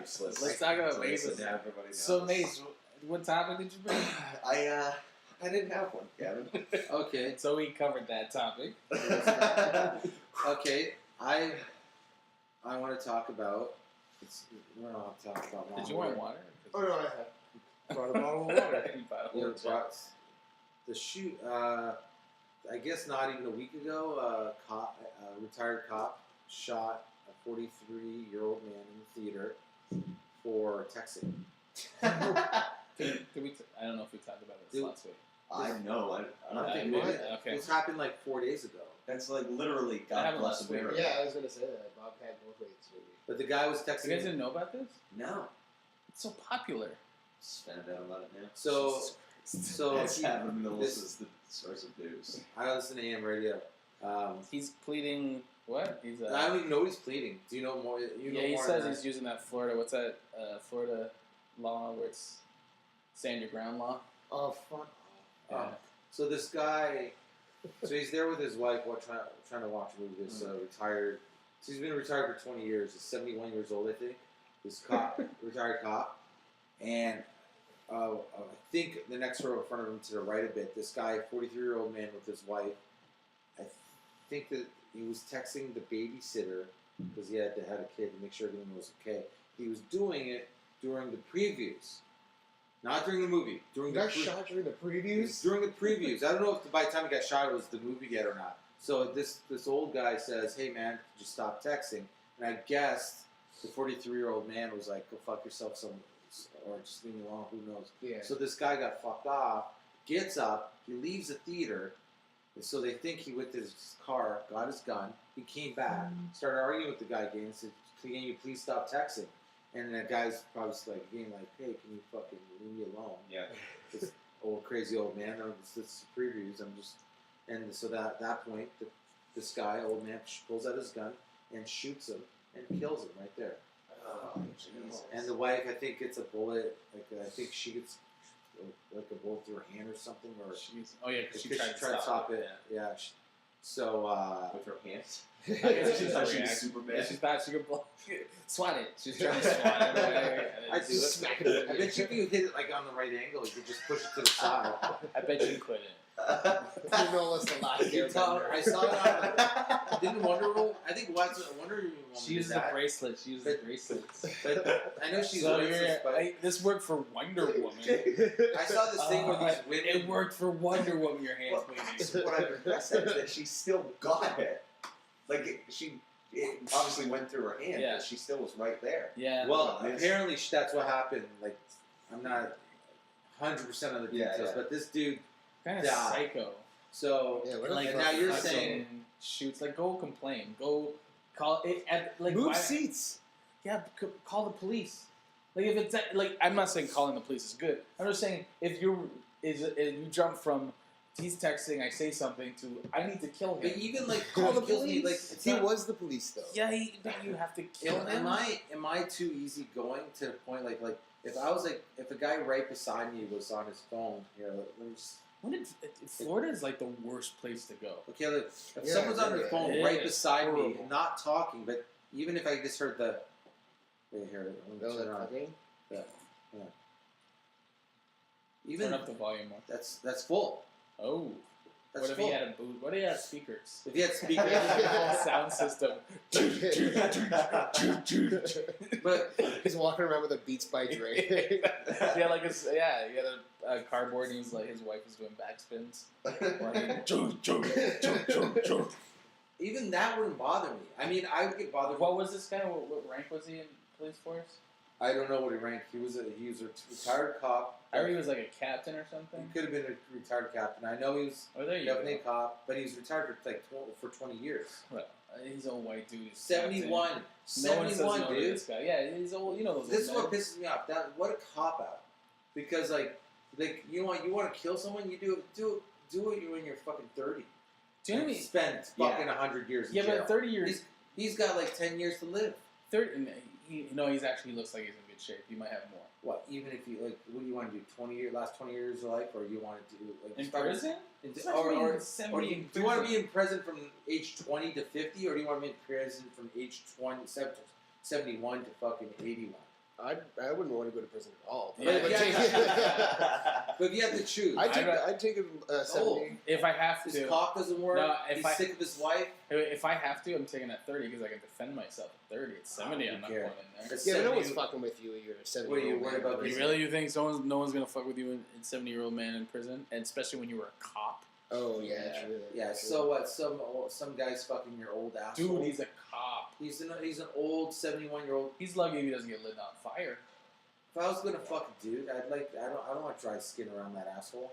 Useless. Let's talk about So Maze. everybody knows. So Maze, what topic did you bring? I didn't have one, Gavin. Okay. So we covered that topic. Okay. I want to talk about. We're not talk about. Did you want water? Oh no, I have brought a bottle of water. Yeah, but the shoot. I guess not even a week ago, a retired cop shot a 43-year-old man in the theater for texting. I don't know if we talked about this last week. I know. I don't think maybe. Okay. This happened like 4 days ago. That's like literally I God haven't bless watched it. America. Yeah, I was gonna say that. Bobcat Goldthwait's movie. But the guy was You texting. guys didn't know about this? No. It's so popular. Just found out about it now. So That's Gavin Mills this- is the source of news. I listen to AM radio. He's pleading what? He's I don't even know what he's pleading. Do you know more? You know he more says than he's using that Florida. What's that? Florida law where it's stand your ground law. Oh fuck. Yeah. So this guy, so he's there with his wife, trying to watch a movie. This retired. So he's been retired for 20 years. He's 71 years old, I think. This cop, retired cop, and I think the next row in front of him to the right a bit, this guy, 43-year-old man with his wife. I think that he was texting the babysitter because he had a kid to make sure everything was okay. He was doing it during the previews. Not during the movie. During You the got shot during the previews? during the previews. I don't know if by the time he got shot it was the movie yet or not. So this old guy says, "Hey man, could you stop texting?" And I guess the 43-year-old man was like, "Go fuck yourself, or just leave me alone. Who knows?" Yeah. So this guy got fucked off. Gets up. He leaves the theater. And so they think he went to his car, got his gun. He came back, started arguing with the guy again, and said, "Can you please stop texting?" And that guy's probably like, again, like, "Hey, can you fucking leave me alone?" Yeah. This old crazy old man. This is previews. I'm just, and so that at that point, this guy, old man, pulls out his gun and shoots him and kills him right there. Oh, Jesus. And the wife, I think, gets a bullet. Like I think she gets like a bullet through her hand or something, or Jeez. Oh yeah, because she because tried to stop it. Yeah. So with her hands. I guess She she's thought she overreacting. was Superman. Yeah, she's bad. She could swat it. She's trying to swat it away. I And do then it. Smack it. I bet you if you hit it like on the right angle, you could just push it to the side. I bet you couldn't. You know, that's the last You tell- I saw it on. Didn't Wonder Woman? I think Wonder Woman. She uses a bracelet. She uses bracelets. But I know she's So racist, but this worked for Wonder Woman. I saw this thing where these women. It worked for Wonder Woman. Your hands bleeding. What I'm impressed at is that she still got it. Like it obviously went through her hand, Yeah. but she still was right there. Yeah. Well, Nice. apparently that's what happened. Like, I'm not 100% of the Yeah, details, yeah. but this dude. Kind of Yeah. psycho. So Yeah, what And a like and now you're fucking saying. shoots. Like go complain. Go call it. Like Move why- seats. Yeah, call the police. Like if it's like I'm not saying calling the police is good. I'm just saying if you jump from he's texting, I say something to I need to kill him. But even like Call the kills me, police. like it's He not- was the police, though. Yeah, but you have to kill him. Am I too easygoing to the point like if I was like if a guy right beside me was on his phone here, let me just When did Florida is like the worst place to go. okay. Like, if Yeah, someone's on yeah, their phone it right is beside me, horrible. not talking, but even if I just heard the wait here, let me No, turn that on. fucking. Even Turn up the volume more. that's full. Oh, That's what if full. he had a boot? What if he had speakers? If he had speakers, Full sound system. but He's walking around with a Beats by Dre. Yeah, like he had a cardboard and he was like his wife was doing backspins. even that wouldn't bother me. I mean, I would get bothered. What was this guy? What rank was he in police force? I don't know what he ranked. He was a retired cop. I heard he was like a captain or He something. could have been a retired captain. I know he was Oh, there you definitely a go. cop, but he was retired for 20 years. Well, he's a white dude. He's 71. captain. No one says 71, no to dude. this guy. Yeah, he's old. You know those. This is old what men. pisses me off. That what a cop out. Because like you want to kill someone, you do it when you're fucking 30. Do you know what I And mean? spend fucking 100 years in Yeah, jail. but 30 years. He's got like 10 years to live. 30. He's actually looks like he's in good shape. He might have more. What? Even if you like, what do you want to do? Last 20 years of life, or you want to do like In start- prison? or 70 do in you want to prison. be in prison from age 20 to 50, or do you want to be in prison from age 71 to fucking 81? I wouldn't want to go to prison at all. Yeah, But But if you have to choose, I'd take a 70. If I have his to. cock doesn't work. No, He's sick of his wife. If I have to, I'm taking at 30 because I can defend myself at 30. At 70, I I'm not don't going care. in there. It's Yeah, but no 70 one's fucking with you. You're a 70. What are you worried about You really think no one's gonna fuck with you in 70-year-old man in prison, and especially when you were a cop? Oh yeah, Yeah. true. Yeah. true. So what? Some guy's fucking your old asshole. Dude, he's a cop. He's an old 71-year-old. He's lucky if he doesn't get lit on fire. If I was gonna fuck a dude, I don't want dry skin around that asshole.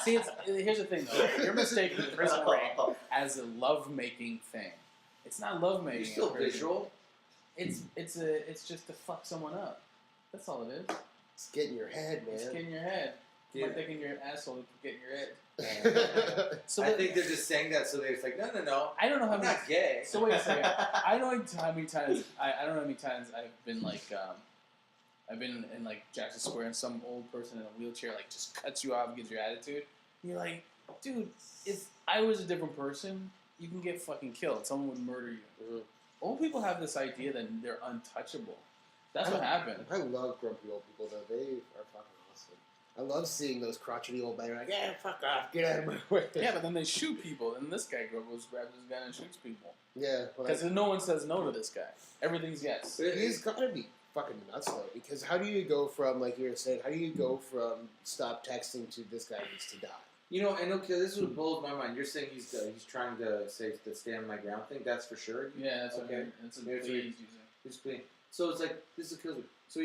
See, here's the thing though. You're mistaking prison rape as a love-making thing. It's not love-making. You're still in prison. visual. It's just to fuck someone up. That's all it is. It's getting your head, It's man. get in your head. Yeah. One thing in your asshole to get in your head. So I think they're just saying that so they're just like, no. I don't know how I'm many. not gay. So wait a second. I don't know how many times. I don't know how many times I've been like. I've been in like Jackson Square and some old person in a wheelchair like just cuts you off and gives your attitude. You're like, dude, if I was a different person, you can get fucking killed. Someone would murder you. Mhm. Old people have this idea that they're untouchable. That's what happened. I love grumpy old people though. They are fucking awesome. I love seeing those crotchety old men like, yeah, fuck off, get out of my way. Yeah, but then they shoot people, and this guy grabs his gun and shoots people. Yeah, well, Because no one says no to this guy. Everything's yes. he's gotta be fucking nuts though. Because how do you go from, like you were saying, how do you go from stop texting to this guy needs to die? You know, and okay, this is what blows my mind. You're saying he's trying to say the stand my ground thing. That's for sure. Yeah, that's Okay. That's a Yeah, plea it's he's right. using. He's clean. So it's like this is kills me. So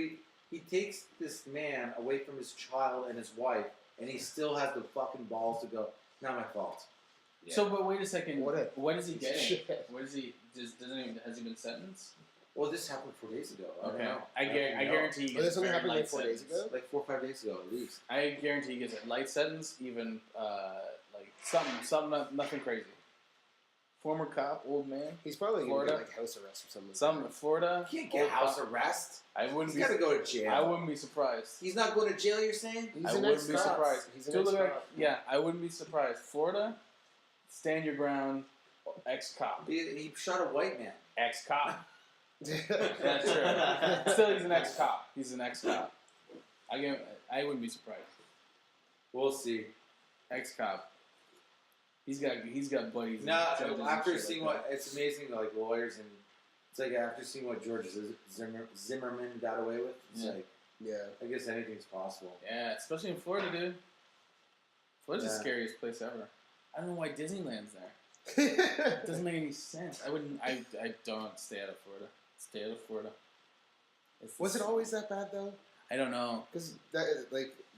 he takes this man away from his child and his wife, and he still has the fucking balls to go. Not my fault. Yeah. So, but wait a second. What What is he getting? Shit. What is he? Has he been sentenced? Well, this happened 4 days ago. I don't Okay. know. I guarantee. He Oh, gets this only a very happened like light 4 days sentence. ago? Like 4 or 5 days ago, at least. I guarantee he gets a light sentence, even like something, nothing crazy. Former cop, old man. He's probably gonna Florida. get like house arrest or something. Some Florida. You can't get old house cop. arrest. I wouldn't He's be. got to go to jail. I wouldn't be surprised. He's not going to jail, you're saying? He's I an wouldn't be ex-cop. surprised. He's an Dude, look at- ex-cop. yeah, I wouldn't be surprised. Florida, stand your ground, ex-cop. He shot a white man. Ex-cop. That's true. Still, he's an ex-cop. He's an ex-cop. I wouldn't be surprised. We'll see. Ex-cop. He's got buddies. and Now, judges and after shit seeing like what, it's amazing, like lawyers, and it's like after seeing what George Zimmerman got away with, it's Yeah. like, Yeah. I guess anything's possible. that. Yeah, especially in Florida, dude. Florida's the Yeah. scariest place ever. I don't know why Disneyland's there. It doesn't make any sense. I wouldn't. I don't stay out of Florida. Stay out of Florida. Was it always that bad though? I don't know. Because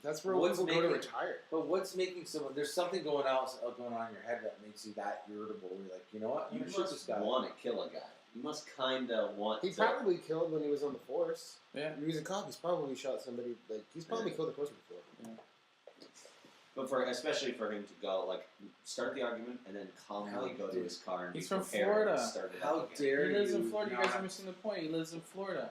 that's where What's people go to making- retire. But what's making someone? There's something going on in your head that makes you that irritable. Where you're like, you know what? You I'm gonna shoot this must guy. want to kill a guy. You must kind of want He to. probably killed when he was on the force. Yeah. He was a cop. He's probably shot somebody. Like he's probably killed a person before. But especially for him to go, like, start the argument and then calmly go to his car and He's be from prepared Florida. and start it How up again. dare He you? lives in Florida. You guys not- haven't seen the point. He lives in Florida.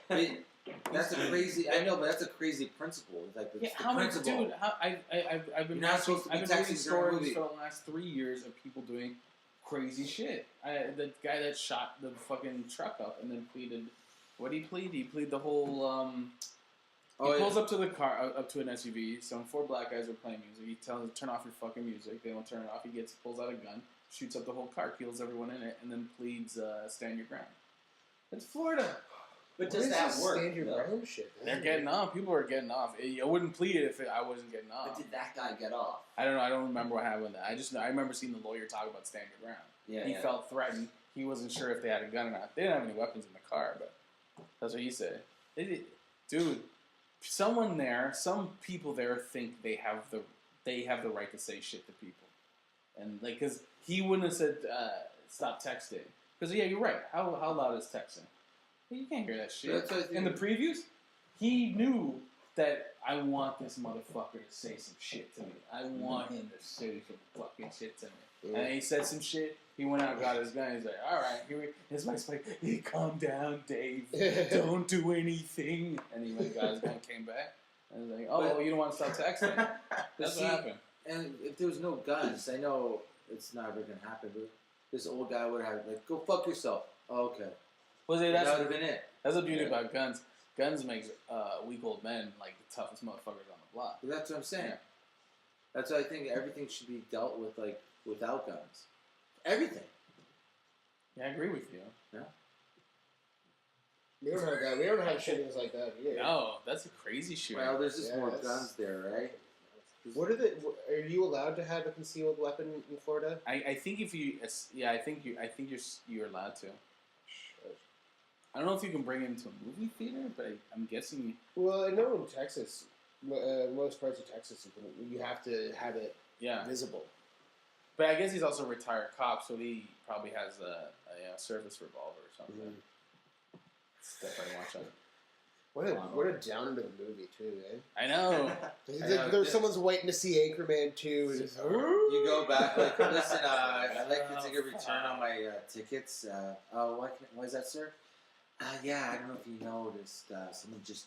That's a crazy. I know, but that's a crazy principle. It's like Yeah, it's the how many, principle. dude? I've been You're not supposed to be I've been reading texting during a stories movie. for the last 3 years of people doing crazy shit. The guy that shot the fucking truck up and then pleaded. What did he plead? He pleaded the whole. He pulls up to the car, up to an SUV. Some 4 black guys are playing music. He tells them turn off your fucking music. They don't turn it off. He pulls out a gun, shoots up the whole car, kills everyone in it, and then pleads stand your ground. It's Florida. But What does is that this work? stand your though? ground shit? They're getting off. People are getting off. I wouldn't plead it if I wasn't getting But off. did that guy get off? I don't know. I don't remember what happened with that. I remember seeing the lawyer talk about stand your ground. Yeah, He felt threatened. He wasn't sure if they had a gun or not. They didn't have any weapons in the car, but that's what he said. Dude, some people there think they have the right to say shit to people, and like, cause he wouldn't have said stop texting. Cause yeah, you're right. How loud is texting? You can't hear that shit. That's what I think. In the previews, he knew that I want this motherfucker to say some shit to me. I want him to say some fucking shit to me. And he said some shit. He went out and got his gun. He's like, all right, his wife's like, hey, calm down, Dave. Don't do anything. And he went and got his gun, came back. And was like, oh, you don't want to stop texting? That's See, what happened. And if there was no guns, I know it's not ever gonna happen. But this old guy would have like, go fuck yourself. Oh, okay. Well, see, That would that's have been it. the beauty about guns. Guns makes weak old men like the toughest motherfuckers on the block. But that's what I'm saying. Yeah. That's why I think everything should be dealt with like without guns. Everything. Yeah, I agree with you. We don't have that. We don't have shootings like that here. No, that's a crazy shooting. Well, there's just Yeah, more that's- guns there, right? Are you allowed to have a concealed weapon in Florida? I think if you, I think you're allowed to. I don't know if you can bring it into a movie theater, but I'm guessing. Well, I know in Texas, most parts of Texas, you have to have it Yeah, visible. but I guess he's also a retired cop, so he probably has a service revolver or something. Mhm. Definitely watch out. What a downer to the movie too, eh? I know. There's someone's waiting to see Anchorman 2. And it's, You go back, like, listen, I'd like to take a return on my tickets. Why is that, sir? Yeah, I don't know if you noticed, someone just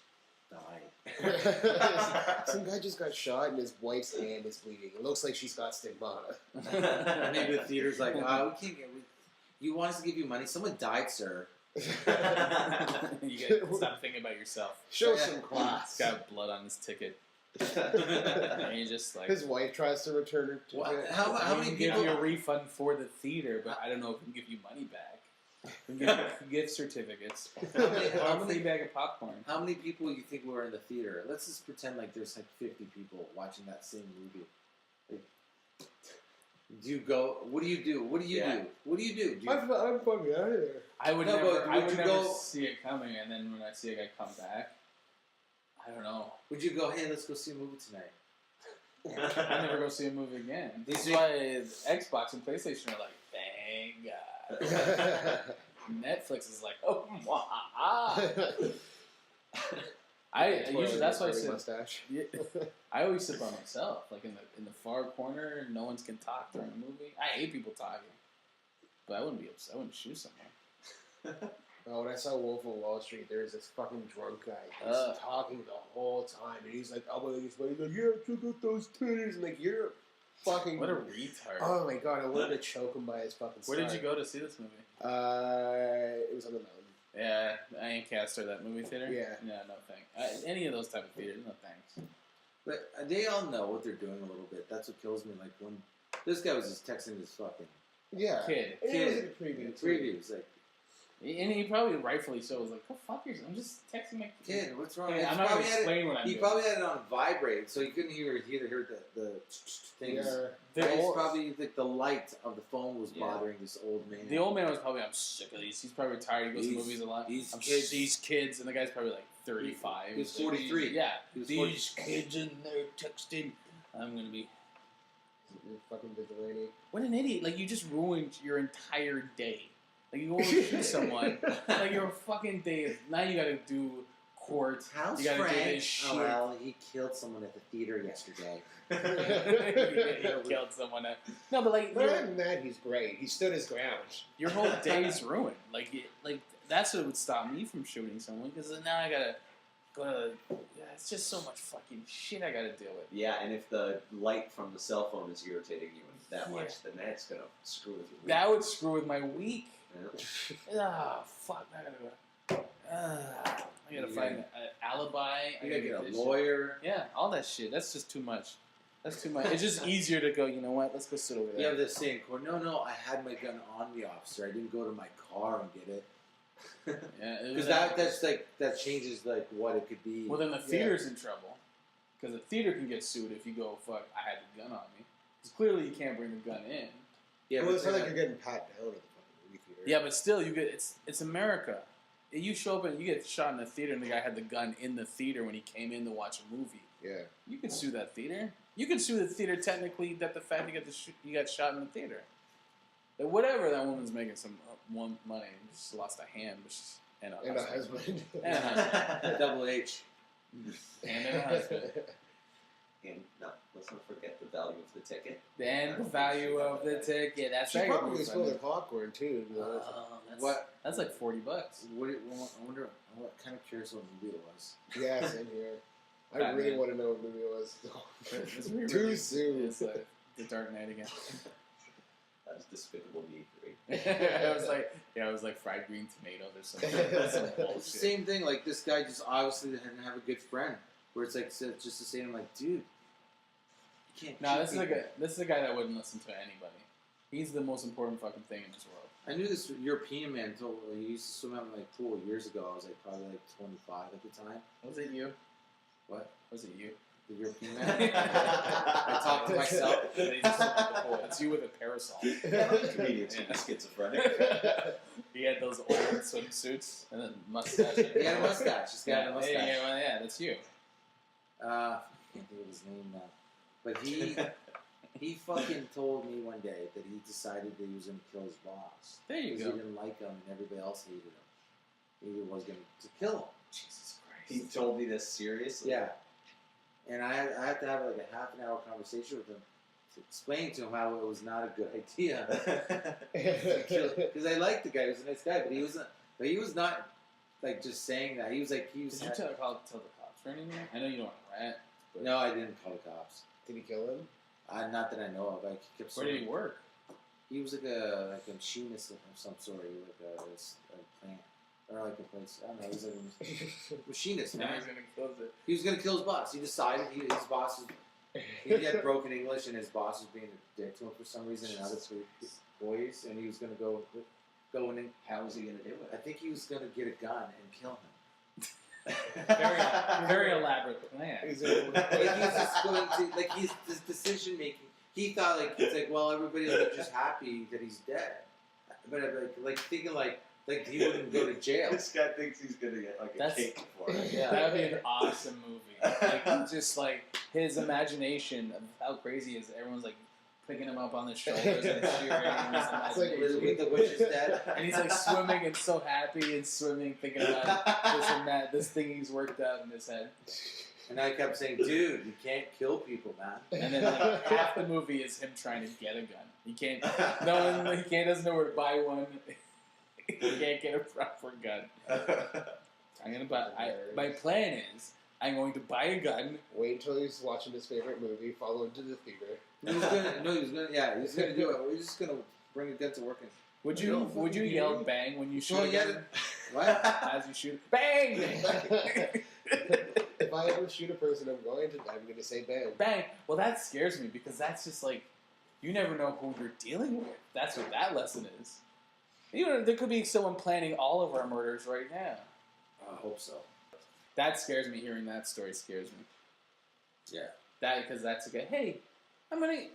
died. Some guy just got shot and his wife's hand is bleeding. It looks like she's got stigmata. And maybe the theater's like, we can't get. You want us to give you money? Someone died, sir. You gotta stop thinking about yourself. Show Yeah. some class. He's got blood on his ticket. And you just like. His wife tries to return her. How I many can give people? you a refund for the theater, but I don't know if we can give you money back. We can give gift certificates. How A free many, bag of popcorn. how many people you think were in the theater? Let's just pretend like there's like 50 people watching that same movie. Like, do you go? What do you do? What do you Yeah. do? What do you do? Do you, I'm fucking out of there. I would No, never. but I would would you never go- see it coming, and then when I see a guy come back, I don't know. would you go? Hey, let's go see a movie tonight. I never go see a movie again. Do you That's think- why Xbox and PlayStation are like, thank God. Netflix is like, oh, that's why I sit. Mustache. Yeah, I always sit by myself, like in the far corner. No one's can talk during a movie. I hate people talking. But I wouldn't be upset. I wouldn't shoot someone. Oh, when I saw Wolf of Wall Street, there was this fucking drunk guy. He was talking the whole time, and he's like, "Oh, he's like, yeah, check out those titties." And like, you're fucking. What a retard. Oh my god, I wanted to choke him by his fucking. Where did you go to see this movie? It was on the mountain. Yeah, Ancaster, that movie theater. Yeah. Yeah, no thanks. Any of those type of theaters, no thanks. But they all know what they're doing a little bit. That's what kills me. Like when this guy was just texting his fucking Yeah. Kid. It was in the preview. too. previews. Like, And he probably rightfully so was like, "Go fuck yourself! I'm just texting my kid, what's wrong? Hey, It's I'm not gonna probably had it- explain what I'm He doing." probably had it on vibrate, so he couldn't hear the things. Yeah. It's probably like the light of the phone was Yeah. bothering this old man. The old man was probably, "I'm sick of these." He's probably retired. He goes to These- movies a lot. these I'm kids- these kids, and the guy's probably like 35. He was 43. Yeah, He was these kids in there texting. I'm gonna be. Fucking vigilante. What an idiot! Like you just ruined your entire day. Like you go and shoot someone. Like your fucking day is now. You gotta do court. How's You gotta do Frank? this shit. Oh, well, he killed someone at the theater yesterday. You killed someone. No, but like But your, other than that, he's great. He stood his ground. your whole day's ruined. Like that's what would stop me from shooting someone because now I gotta go to. Yeah, it's just so much fucking shit I gotta deal with. Yeah, and if the light from the cell phone is irritating you that Yeah. much, then that's gonna screw with you. That would screw with my week. Yeah. Ah, fuck! I gotta go. I gotta find an alibi. You gotta get a this lawyer. shit. Yeah, all that shit. That's just too much. That's too much. It's just easier to go. You know what? Let's go sit over You there. have this saying, no, I had my gun on me, officer. I didn't go to my car and get it. Yeah, it Because was that changes like what it could be. Well, then the theater's in trouble because the theater can get sued if you go, "Fuck, I had the gun on me." Because clearly you can't bring the gun in. yeah, Well, but it's not then- like you're getting pat down at the fucking movie theater. Yeah, but still, you get it's America. You show up and you get shot in the theater, and the guy had the gun in the theater when he came in to watch a movie. Yeah. You can sue that theater. You can sue the theater technically that the fact you got shot in the theater. But whatever, that woman's making some money. Just lost a hand, and a And a husband. husband. And a husband. Double H. And a husband. And no, let's not forget the value of the ticket. And the value of the ticket. That's She right. probably stole the popcorn too. That's like $40. What? I wonder. I'm kind of curious what movie it was. Yeah, same here. I Batman. really want to know what movie it was. It's Too really- soon. It's the Dark Knight again. That was Despicable Me 3. it was like fried green tomatoes or something. Some It's the bullshit. same thing. Like this guy just obviously didn't have a good friend. Where it's like just to say, I'm like, dude, you can't. No, shoot this is people. this is a guy that wouldn't listen to anybody. He's the most important fucking thing in this world. I knew this European man told he used to swim out in like pool years ago. I was like probably like 25 at the time. Was it you? What? Was it you? The European man. I talked to myself. It's you with a parasol. Comedians can be Yeah. schizophrenic. He had those old swimsuits and then mustache. He had a mustache. This guy had a Yeah, mustache. yeah, that's you. I can't think of his name now. But he fucking told me one day that he decided that he was going to kill his boss. There you Because go. he didn't like him and everybody else hated him. He was going to kill him. Jesus He Christ. told me this seriously. Yeah. And I had to have like a half an hour conversation with him to explain to him how it was not a good idea. Because I liked the guy, he was a nice guy, but he was not like just saying that. He was like, Did you tell the cops or anything? I know you don't want to rat. But no, I didn't call the cops. Did he kill him? Not that I know of. I kept Where did he work? He was like a machinist of some sort, like a plant or like a place. I don't know. He was like a machinist, Now man. he's gonna close it. He was gonna kill his boss. He decided his boss was. He had broken English, and his boss was being a dick to him for some reason, and other boys, and he was gonna go in. How was he going to do I it? think he was gonna get a gun and kill him. Very elaborate plan. He's Like he was just going to like his decision making. He thought like it's like well everybody will be just happy that he's dead, but like thinking like he wouldn't go to jail. This guy thinks he's going to get like a That's- cake for it. Yeah. That would be an awesome movie. Like, just like his imagination of how crazy he is. Everyone's like picking him up on the shoulders and cheering. And, his It's like imagination. With the witch is dead. And he's like swimming and so happy and swimming, thinking about this and that, this thing he's worked out in his head. And I kept saying, dude, you can't kill people, man. And then like half the movie is him trying to get a gun. He can't. Doesn't know where to buy one. He can't get a proper gun. I'm gonna buy. My plan is I'm going to buy a gun. Wait until he's watching his favorite movie, follow him to the theater. He was gonna do it. We're just gonna bring a gun to work. Would you yell bang when you shoot? Well, yeah. What? As you shoot, bang! If I ever shoot a person, I'm going to say bang. Bang! Well, that scares me because that's just like you never know who you're dealing with. That's what that lesson is. There could be someone planning all of our murders right now. I hope so. That scares me. Hearing that story scares me. Yeah. Because that's a guy. Hey,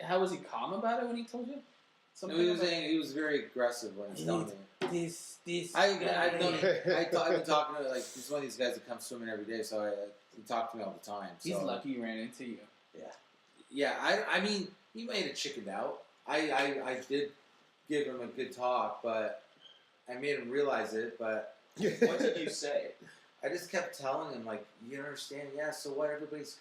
how was he calm about it when he told you? No, he was very aggressive when he was telling me. I've been talking to he's one of these guys that comes swimming every day, so he talked to me all the time. So. He's lucky he ran into you. Yeah. I mean, he might have chickened out. I did give him a good talk, but I made him realize it. But what did you say? I just kept telling him, like, you don't understand. Yeah, so what? Everybody's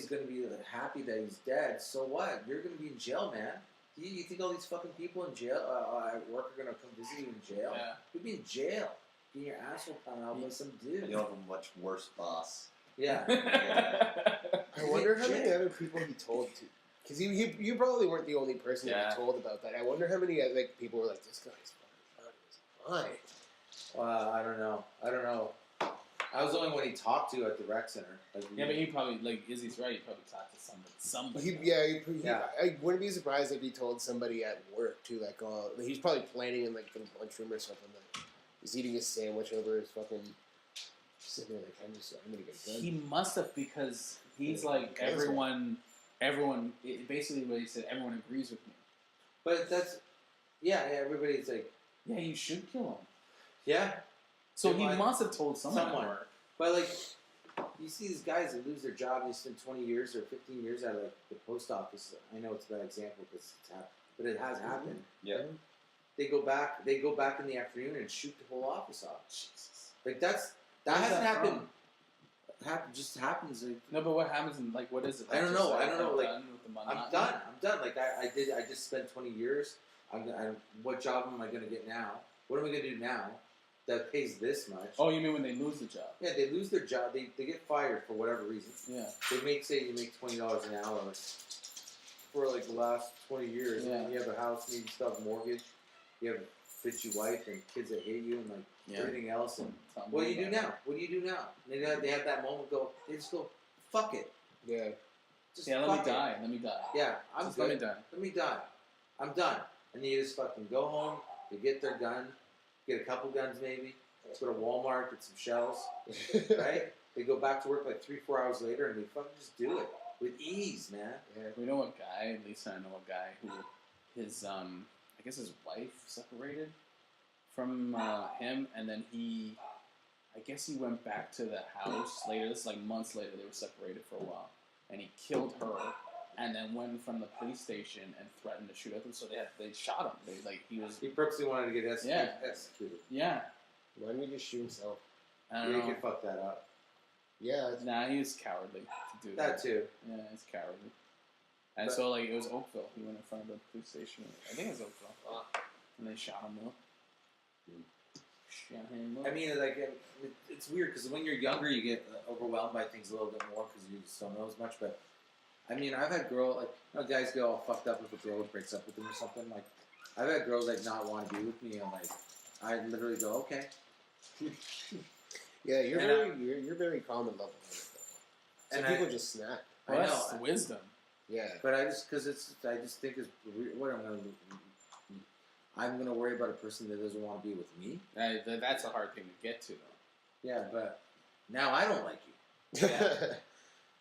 gonna be happy that he's dead. So what? You're gonna be in jail, man. You think all these fucking people in jail at work are gonna come visit you in jail? Yeah. You'll be in jail, getting your asshole pounded out by some dude. You'll have a much worse boss. Yeah. I wonder how many other people he told to. Because you probably weren't the only person that he told about that. I wonder how many people were like, this guy's fine. I don't know. I was the only one he talked to at the rec center. But he probably, Izzy's right, he probably talked to somebody. I wouldn't be surprised if he told somebody at work, too. Like, he's probably planning in, the lunchroom or something. Like, he's eating his sandwich over his fucking... Sitting there like, I'm going to get a gun. He must have, because he's like, everyone, basically what he said, everyone agrees with me. But that's... Yeah, everybody's like... Yeah, you should kill him. Yeah. So he must have told someone. But you see these guys that lose their job and they spend 20 years or 15 years at the post office. I know it's a bad example because it's happened, but it has happened. Yeah. They go back in the afternoon and shoot the whole office off. Jesus. That hasn't happened. Just happens. No, but what happens in what is it? I don't know. I'm done. I just spent 20 years. What job am I going to get now? What am I going to do now that pays this much? Oh, you mean when they lose the job? Yeah, they lose their job. They get fired for whatever reason. Yeah. They make $20 an hour for the last 20 years. Yeah. And you have a house, maybe you still have a mortgage. You have a bitchy wife and kids that hate you and everything else. And what do you do now? What do you do now? And they have that moment. They just go, fuck it. Yeah. Let me die. Yeah, I'm just good. Let me die. I'm done. And then you just fucking go home. They get their gun. Get a couple guns maybe. Let's go to Walmart, get some shells. Right? They go back to work 3-4 hours later and they fucking just do it. With ease, man. Yeah. We know a guy, Lisa, I know a guy who his I guess his wife separated from him, and then he went back to the house later. This is months later. They were separated for a while, and he killed her, and then went from the police station and threatened to shoot at them. So they shot him. He purposely wanted to get executed. Yeah. Why didn't he just shoot himself? I don't know. He could fuck that up. Yeah. Nah, he was cowardly to do that too. Yeah, he's cowardly. And so it was Oakville. He went in front of the police station. I think it was Oakville. And they shot him up. I mean, it's weird because when you're younger, you get overwhelmed by things a little bit more because you just don't know as much. But I mean, I've had girls guys get all fucked up if a girl breaks up with them or something. I've had girls not want to be with me, and I literally go, okay. Yeah, you're very calm and level. Some people just snap. I know. That's wisdom. Yeah. But I just think it's what I'm gonna worry about a person that doesn't want to be with me. That's a hard thing to get to, though. Yeah, but now I don't like you. Yeah.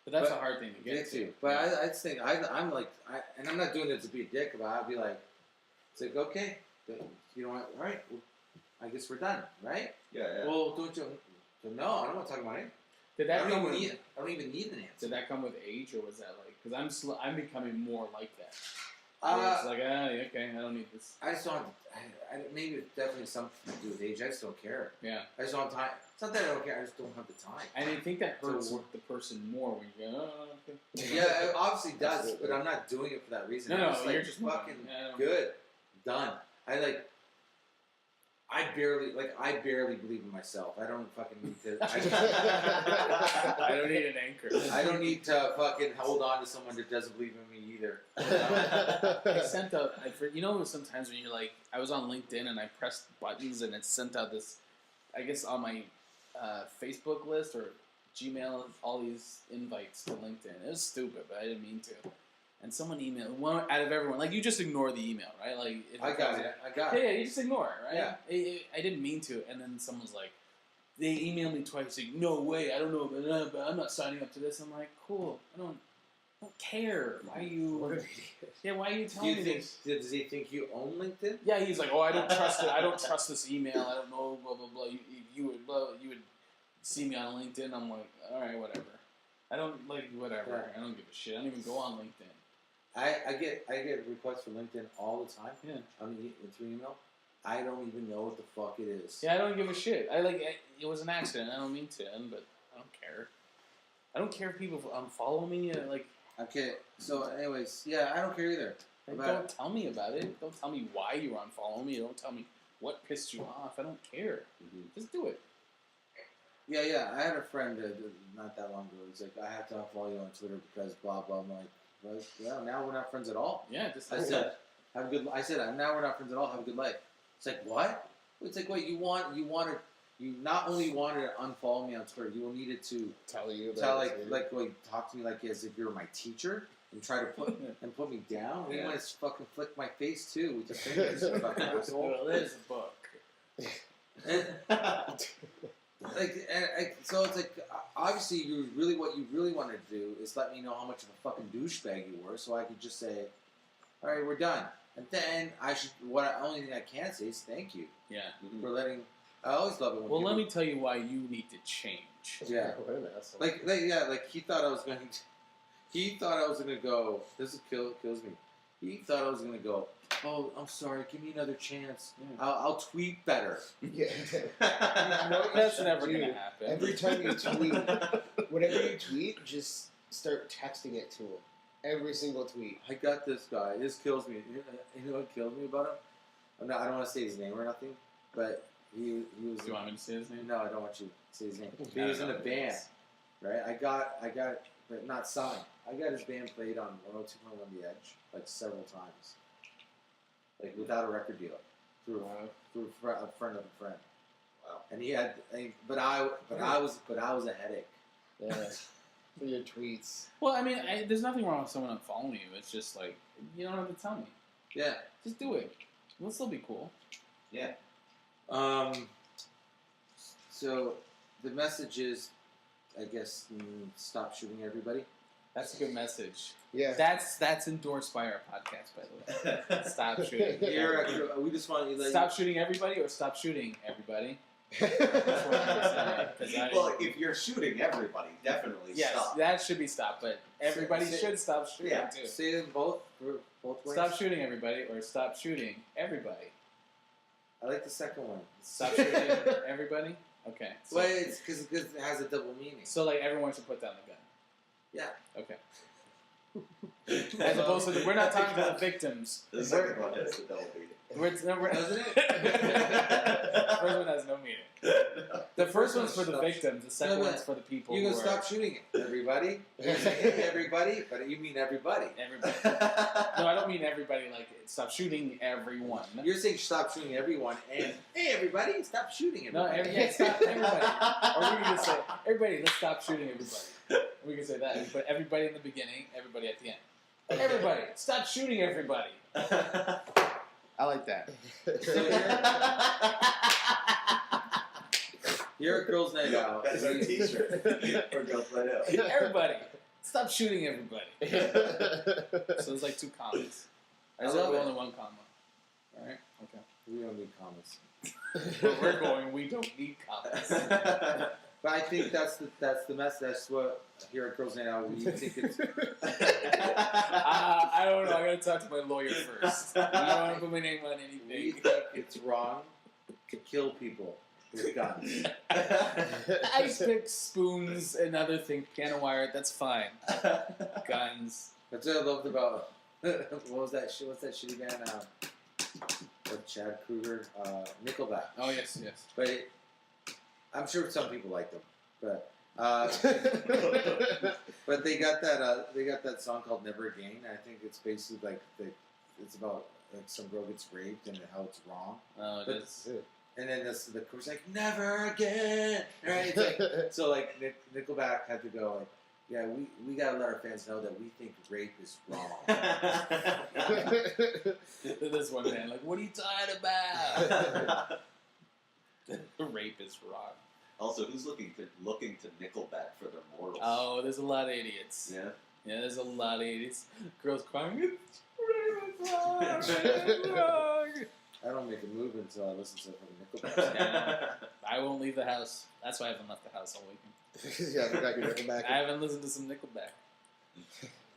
But that's a hard thing to get to. But I just think I'm and I'm not doing it to be a dick, but I'll be it's okay, you know what? All right, well, I guess we're done, right? Yeah. Well, don't you? No, I don't want to talk about it. I don't even need an answer. Did that come with age, or was that because I'm becoming more like that? It's like, okay, I don't need this. I just don't. Maybe it's definitely something to do with age. I just don't care. Yeah. I just don't have time. It's not that I don't care. I just don't have the time. And I think that hurts So- the person more when you go, okay. Yeah, it obviously does, but I'm not doing it for that reason. No, I'm just, like, you're just fucking yeah, good. Done. I barely believe in myself. I don't fucking need to. I don't need an anchor. I don't need to fucking hold on to someone that doesn't believe in me either. I sent out, sometimes when you're like, I was on LinkedIn and I pressed buttons and it sent out this, I guess on my Facebook list or Gmail, all these invites to LinkedIn. It was stupid, but I didn't mean to. And someone emailed, one out of everyone, like you just ignore the email, right? Like if I got it. Yeah, you just ignore it, right? Yeah. I didn't mean to, and then someone's like, they emailed me twice, like, no way, I don't know, but I'm not signing up to this. I'm like, cool, I don't care. Why are you? Yeah, why are you Do telling you me think? this? Does he think you own LinkedIn? Yeah, he's like, oh, I don't trust it. I don't trust this email. I don't know, blah blah blah. You would see me on LinkedIn. I'm like, all right, whatever. I don't like whatever. Yeah. I don't give a shit. I don't even go on LinkedIn. I get requests for LinkedIn all the time. Yeah. Through email. I don't even know what the fuck it is. Yeah, I don't give a shit. It was an accident. I don't mean to, but I don't care. I don't care if people unfollow me. Okay. So, anyways, yeah, I don't care either. Don't tell me about it. Don't tell me why you're unfollowing me. Don't tell me what pissed you off. I don't care. Mhm. Just do it. Yeah. I had a friend not that long ago. He's like, I have to unfollow you on Twitter because blah blah. I'm like, well, now we're not friends at all. Yeah, just I said, have a good. I said, now we're not friends at all. Have a good life. It's like, what? It's like, wait, you not only wanted to unfollow me on Twitter, you needed to Tell you about talk to me like as if you were my teacher and try to put me down. You Yeah. want to fucking flick my face too with your fingers, you fucking asshole. Well, there's a book. And, so it's like obviously what you really wanted to do is let me know how much of a fucking douchebag you were, so I could just say, all right, we're done. And then only thing I can say is thank you Yeah. for letting. I always love it when Well, people, let me tell you why you need to change. Yeah. What an asshole. like he thought I was going to. He thought I was going to go. This is kills me. He thought I was going to go. Oh, I'm sorry. Give me another chance. Yeah. I'll tweet better. Yeah. That's never Dude, gonna happen. Every time you tweet, whenever you tweet, just start texting it to him. Every single tweet. I got this guy. This kills me. You know what kills me about him? I don't want to say his name or nothing, but he was. Do you want me to say his name? No, I don't want you to say his name. I He was don't in know a who it band, is. right? I got, but not signed. I got his band played on 102.1 The Edge like several times, like without a record deal, through a friend of a friend. Wow. And he had, but I was a headache. Yeah. For your tweets. Well, I mean, there's nothing wrong with someone unfollowing you. It's just like, you don't have to tell me. Yeah. Just do it. It'll still be cool. Yeah. So the message is, I guess, stop shooting everybody. That's a good message. Yeah. That's endorsed by our podcast, by the way. Stop shooting. We just want to Stop shooting everybody or stop shooting everybody? Well, if you're shooting everybody, definitely Yes, stop. that should be stopped, but everybody Say- should stop shooting Yeah. too. say them both ways. Stop shooting everybody or stop shooting everybody. I like the second one. Stop shooting everybody? Okay. So, Well, it's because it has a double meaning. so like everyone should put down the gun. Yeah. Okay. As opposed to we're not talking about the victims. The second one has the double meaning. Doesn't it? The first one has no meaning. The first one's for the Stop. victims. The second No, but one's for the people. You who can are stop shooting it, everybody. You're saying everybody, but you mean everybody. everybody. No, I don't mean everybody. Like stop shooting everyone. You're saying stop shooting everyone, and hey, everybody, stop shooting No, everybody. stop everybody. Or we can just say everybody. Let's stop shooting everybody. We can say that. But everybody in the beginning, everybody at the end. Everybody, stop shooting everybody. I like that. You're a girls' night out. That's our t-shirt. For Girls Night Out. Everybody, stop shooting everybody. So there's like 2 commas. I I said love it. only 1 comma. All right. Okay. We don't need comments. Where we're going, we don't need commas. But I think that's the message. That's what here at Girls Night Out. We think it's I don't know. I gotta talk to my lawyer first. I don't want to put my name on we anything. think it's wrong to kill people with guns. Ice picks, spoons, and other things, piano wire. That's fine. Guns. That's what I loved about what was that? What's that shitty band? With Chad Kruger, Nickelback. Oh yes. But I'm sure some people like them. But but they got that song called Never Again. I think it's basically like it's about like some girl gets raped and how it's wrong. Oh, But- it is. And then the chorus like Never Again, right? It's like, so like Nickelback had to go like, yeah, we gotta let our fans know that we think rape is wrong. This one man, like, what are you talking about? Rape is wrong. Also, who's looking to Nickelback for their morals? Oh, there's a lot of idiots. Yeah. Yeah, there's a lot of idiots. Girls crying. It's wrong. It's wrong. I don't make a move until I listen to fucking Nickelback. Yeah. I won't leave the house. That's why I haven't left the house all weekend. Yeah, I forgot your Nickelback. I haven't listened to some Nickelback.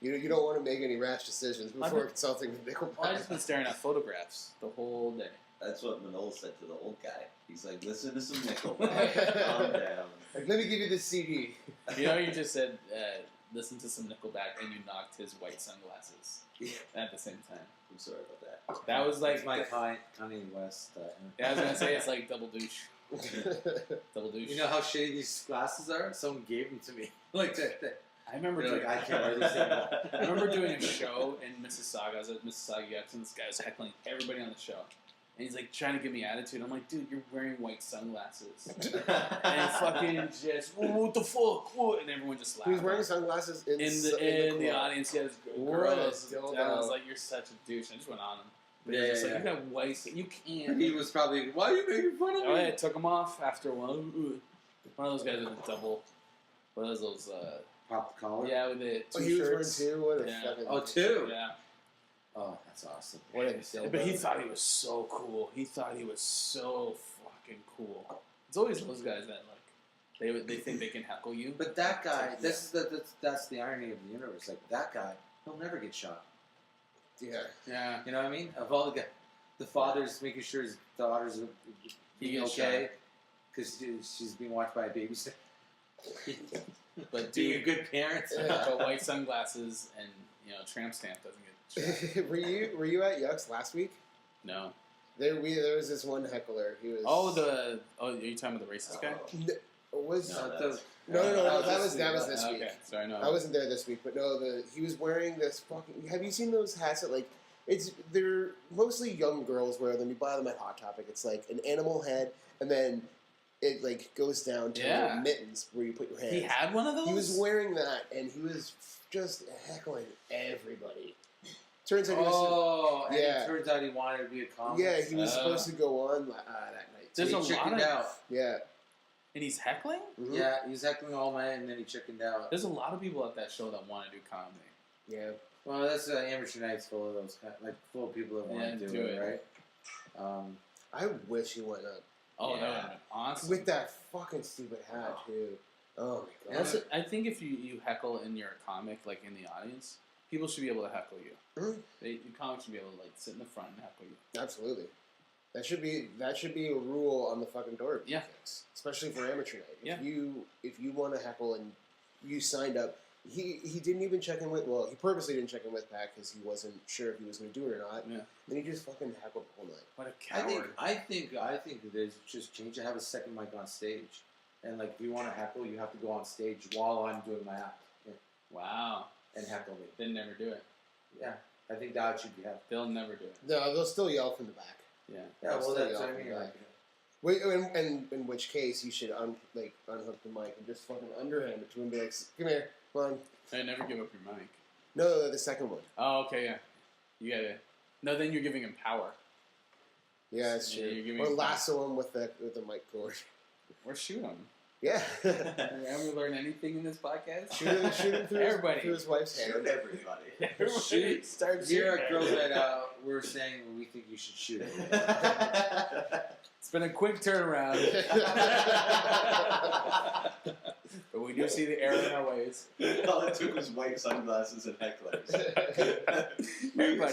You don't want to make any rash decisions before consulting with Nickelback. I've just been staring at photographs the whole day. That's what Manolo said to the old guy. He's like, listen to some Nickelback. Calm down. Like, let me give you this CD. You know, you just said, listen to some Nickelback, and you knocked his white sunglasses at the same time. I'm sorry about that. That was like It's my Kanye West. Yeah, I was gonna say it's like double douche. Double douche. You know how shitty these glasses are? Someone gave them to me. Like that. I remember They're doing. like, I can't wear these anymore. I remember doing a show in Mississauga. I was at Mississauga X, and this guy was heckling everybody on the show. And he's like trying to give me attitude. I'm like, dude, you're wearing white sunglasses. And fucking just, what the fuck? What? And everyone just laughed. He was wearing sunglasses in in the club. audience. He had his What a girls. And dildo. I was like, you're such a douche. I just went on him. But he was Yeah, just yeah, like, you got white. You can't. He was probably, why are you making fun of Oh, me? yeah, I took him off after a while. One of those guys with a double. One of those, Pop the collar? yeah, with the Oh, two he was wearing shirts. two? What a Yeah. fucking... Oh, two? Yeah. Oh, that's awesome. What did he say? But he thought he was so cool. He thought he was so fucking cool. It's always those guys that, like, they think they can heckle you. But that guy, that's the irony of the universe. Like, that guy, he'll never get shot. Yeah. Yeah. You know what I mean? Of all the guys, the father's making sure his daughter's He being gets okay because she's being watched by a babysitter. But Being a dude, good parent. but white sunglasses and, tramp stamp doesn't get shot. were you at Yucks last week? No. There was this one heckler. He was... Are you talking about the racist guy? Was... No, that was this week. Okay, sorry, no. I wasn't there this week, but no, he was wearing this fucking... Have you seen those hats that, like... They're mostly young girls wear them. You buy them at Hot Topic. It's like an animal head, and then it, like, goes down to Yeah. mittens where you put your hands. He had one of those? He was wearing that, and he was just heckling everybody. Turns out he was... Oh, and Yeah. it turns out he wanted to be a comic. Yeah, he was Oh. supposed to go on that night. There's he a lot chickened of... out. Yeah. And he's heckling? Mhm. Yeah, he was heckling all night, and then he chickened out. There's a lot of people at that show that want to do comedy. Yeah. Well, that's amateur night's full of those full of people that want Yeah, to do do it. it, right? I wish he went up. Oh, Yeah. that would have been awesome. With that fucking stupid hat, too. Oh, my God. Also, I think if you heckle and you're a comic, like in the audience, people should be able to heckle you. Mhm. The comics should be able to like sit in the front and heckle you. Absolutely. That should be a rule on the fucking door. of Yeah. DJs, especially for amateur night. Yeah. If you want to heckle and you signed up, he didn't even check in with. Well, he purposely didn't check in with Pat because he wasn't sure if he was going to do it or not. Yeah. Then he just fucking heckled the whole night. What a coward! I think there's just change to have a second mic on stage, and like if you want to heckle, you have to go on stage while I'm doing my act Wow, and heckle me. they'd never do it. Yeah, I think that should be happening. They'll never do it. No, they'll still yell from the back. Yeah. Yeah, well Still that's yell what I from mean. the Like, back. Wait, and in which case you should unhook the mic and just fucking underhand it to him and be like, "Come here, come on." They never give up your mic. No, the second one. Oh, okay, yeah. You gotta. No, then you're giving him power. Yeah, that's Yeah, true. you're giving Or him lasso him with the mic cord. Or shoot him. Yeah. Have we learned anything in this podcast? shoot him through, Everybody. through his wife's hair. Shoot everybody. Everybody starts Here shooting at Girls everybody. Night Out, we're saying we think you should shoot it. It's been a quick turnaround. But we do see the error in our ways. All it took was white sunglasses and hecklers. Everybody.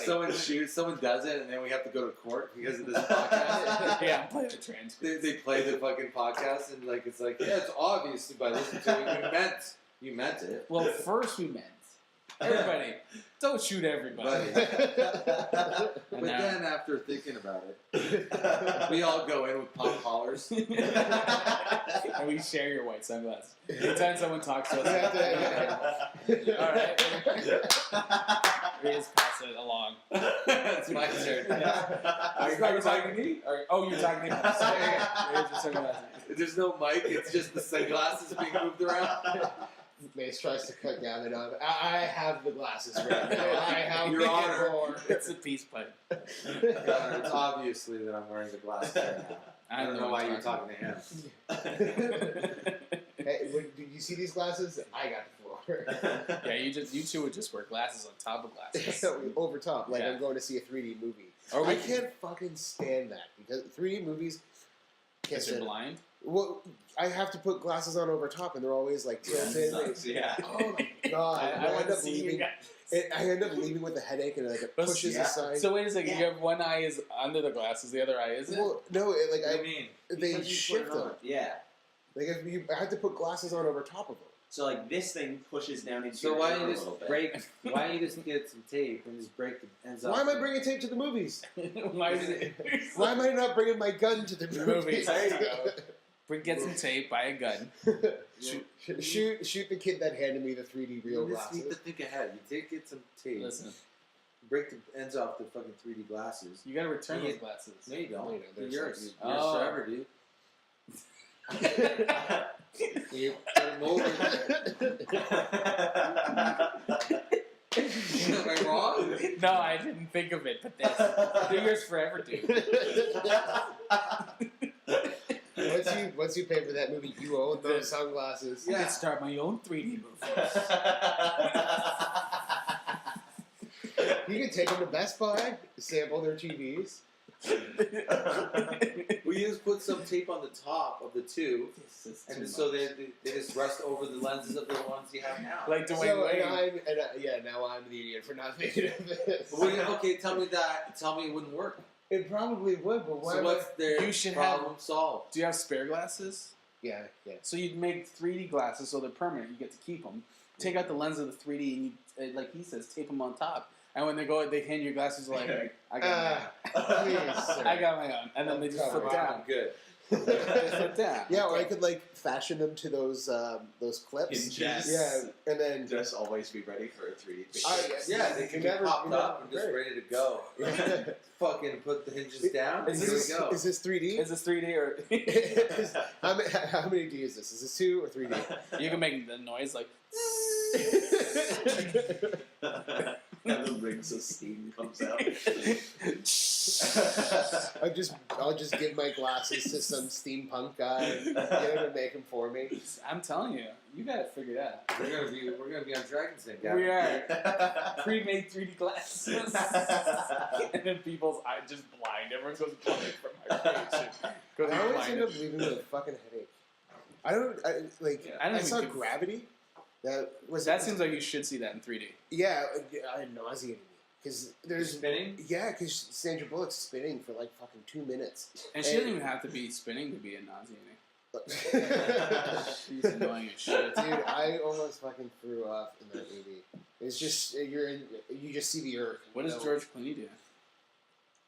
Someone does it, and then we have to go to court because of this podcast. Yeah, play the transcript. They play the fucking podcast, and like it's like, yeah, it's obvious by listening to it. You meant it. Well, first we meant everybody. Don't shoot everybody. But And now- then after thinking about it, we all go in with pop collars. and we share your white sunglasses. Anytime someone talks to us, all right, we just pass it along. It's my turn. Are you talking to me? Oh, you're talking to me. Sorry, here's your sunglasses. There's no mic. It's just the sunglasses being moved around. Mace tries to cut down the knob. I have the glasses right now. I have Your the Honor. more. It's a peace pipe. It's obviously that I'm wearing the glasses right now. I don't know why you're talking to him. Hey, did you see these glasses? I got the floor. Yeah, you two would just wear glasses on top of glasses. Over top, like Yeah. I'm going to see a 3D movie. Or I can't fucking stand that because 3D movies. Can't Because you're stand it. blind. Well, I have to put glasses on over top, and they're always like tilted. Sucks, yeah. Oh my god! I I want end to up see you leaving. guys. I end up leaving with a headache, and like it But pushes yeah. aside. So wait a second. Yeah. You have one eye is under the glasses, the other eye isn't. Well, no, it, like What do you I mean? they Because you shift put it them. on. Yeah. Like if you, I had to put glasses on over top of them. So like this thing pushes down into So your why ear don't a you little just bit. break? Why don't you just get some tape and just break the ends off? Why am I bringing tape to the movies? Why is it? Why am I not bringing my gun to the The movies? movies. There you go. Get some tape, buy a gun. shoot the kid that handed me the 3D real You just need to glasses. think ahead. You get some tape, Listen, break the ends off the fucking 3D glasses. you gotta return Yeah. those glasses. No, you don't. No, you don't. They're They're yours. yours. Yours Oh. forever, dude. You put them over. Am I wrong? No, I didn't think of it, but they're yours forever, dude. Once you pay for that movie, you own those sunglasses. I can start my own 3D movie. You can take them to Best Buy, sample their TVs. We just put some tape on the top of the two, and so they just rust over the lenses of the ones you have now. Like So, Dwayne Wade. now I'm the idiot for not thinking of this. But okay, tell me it wouldn't work. It probably would, but why? So what's their You should problem solved? Do you have spare glasses? Yeah. So you'd make 3D glasses so they're permanent. You get to keep them. Take out the lens of the 3D and you, like he says, tape them on top. And when they hand you glasses, like I got Please, my own. sir. I got my own, and then they just flip down. I'm good. They flip down. Yeah, or I could like fashion them to those clips. Hinges. Yeah, and then Just always be ready for a 3D picture. Yeah, they can be popped up and just ready to go. Fucking put the hinges down. Is Here this- we go. Is this 3D? Is this 3D or how many D is this? Is this 2 or 3D? you can make the noise like And the rings of steam comes out. I'll just give my glasses to some steampunk guy, get him to make them for me. I'm telling you, you got it figured out. We're gonna be on Dragon's Den, guys. We are pre-made 3D glasses, and then people's eyes just blind. Everyone goes blind from my creation. Goes I always blind. end up leaving with a fucking headache. I don't saw even give- Gravity. That was That seems like you should see that in 3D. yeah, it nauseated me because there's spinning. yeah, because Sandra Bullock's spinning for like fucking 2 minutes. And she doesn't even have to be spinning to be a nauseating. She's annoying as shit. Dude, I almost fucking threw up in that movie. It's just you just see the earth. What does you know? George Clooney do?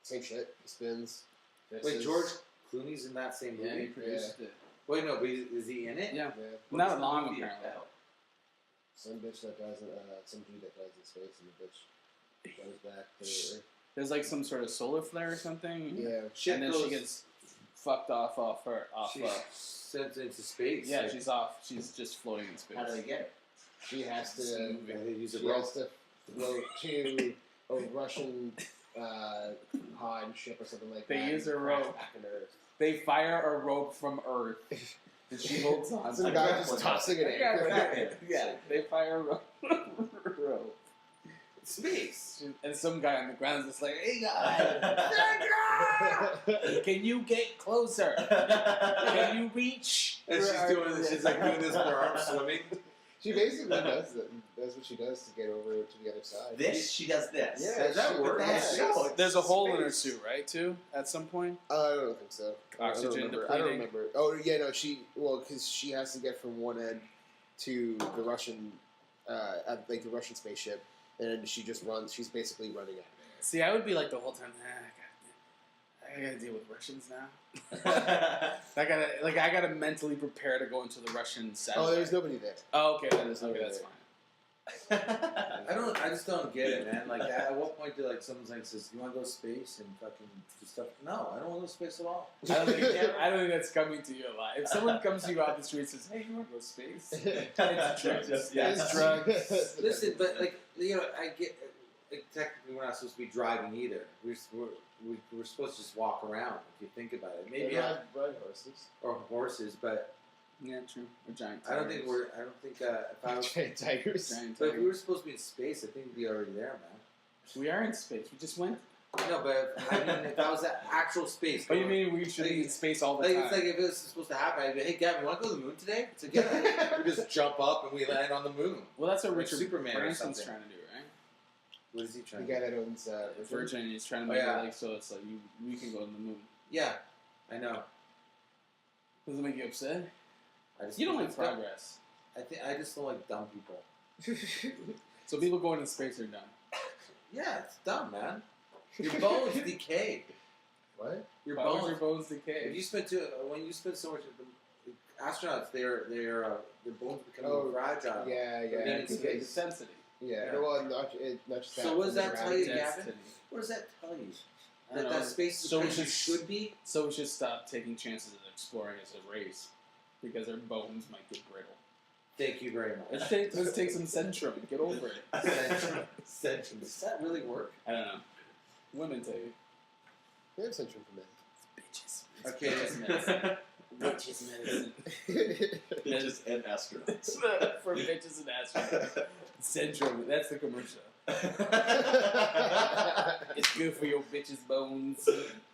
Same shit. He spins. Wait, misses. George Clooney's in that same Yeah, he movie? produced it. Wait, no, but is he in it? Yeah, Yeah. not What's the long movie apparently. about? Some bitch that dies in some dude that dies in space and the bitch goes back to Earth. There's like some sort of solar flare or something. Yeah. Shit and then goes, she gets fucked off. she's sent into space. Yeah, Like, she's off. She's just floating in space. How do they get it? She has It's a to movie. they use a she rope. has to float to a Russian pod ship or something like They that. use and a crash rope. back into Earth. They fire a rope from Earth And she holds on. Some I guy grab just one. tossing an Yeah, anchor. right. Yeah, they fire a rope. Space. And some guy on the ground is just like, hey guys, can you get closer? Can you reach? And she's doing this. She's like doing this with her arms swimming. She basically does what she does to get over to the other side. She does this. Yeah, Does that she- work? That's yeah. so There's a hole in her space. suit, right? Too at some point. I don't think so. Oxygen I don't depleting? remember. Oh yeah, no. Because she has to get from one end to the Russian, at like the Russian spaceship, and she just runs. She's basically running out. See, I would be like the whole time. I gotta deal with Russians now. I gotta mentally prepare to go into the Russian satellite. Oh, there's nobody there. Oh, okay, There's okay, nobody that's there. fine. I just don't get it, man. Like, at what point do like someone's like says, "You want to go to space and fucking do stuff?" No, I don't want to go to space at all. I don't think that's coming to you a lot. If someone comes to you off the street and says, "Hey, you want to go to space?" It's drugs. Yeah, It's drugs. Listen, but like I get. Like, technically, we're not supposed to be driving either. We're supposed to just walk around. If you think about it, maybe ride horses. or horses, but Yeah, true. Or giant. I don't think tigers. if I was. Giant tigers. Giant But if we were tigers. supposed to be in space, I think we'd be already there, man. We are in space. We just went. No, but I mean, if that was the actual space. But you mean we should be in space all the Like, time? it's like if it was supposed to happen, I'd be, hey, Gavin, you want to go to the moon today? It's like, yeah. We just jump up and we land on the moon. Well, that's what like Richard Superman or Branson's something. trying to do, right? What is he The trying guy to do? that owns Virgin is trying to Oh, make yeah. it like so it's like we can go to the moon. Yeah, I know. Does it make you upset? I just You don't think like it's dumb. progress. I just don't like dumb people. So people going to space are dumb. Yeah, it's dumb, man. Your bones decay. What? Your Why would bones. your bones decay? If you spend when you spend so much, astronauts, their bones become Oh, more fragile. Yeah, Yeah, yeah. it's- It's density. Yeah. Yeah. Well, not just that. So what does that tell you, Gravity. Gavin? Density. What does that tell you? I don't That know. that space is So the we place you should- should be. So we should stop taking chances of exploring as a race because our bones might get brittle. Thank you very much. Let's take some Centrum. Get over it. Centrum. Does that really work? I don't know. Women take it. They have Centrum for Bitches. Okay. Bitches medicine. Bitches medicine. men. Bitches and astronauts. For bitches and astronauts. Centrum. That's the commercial. It's good for your bitches' bones.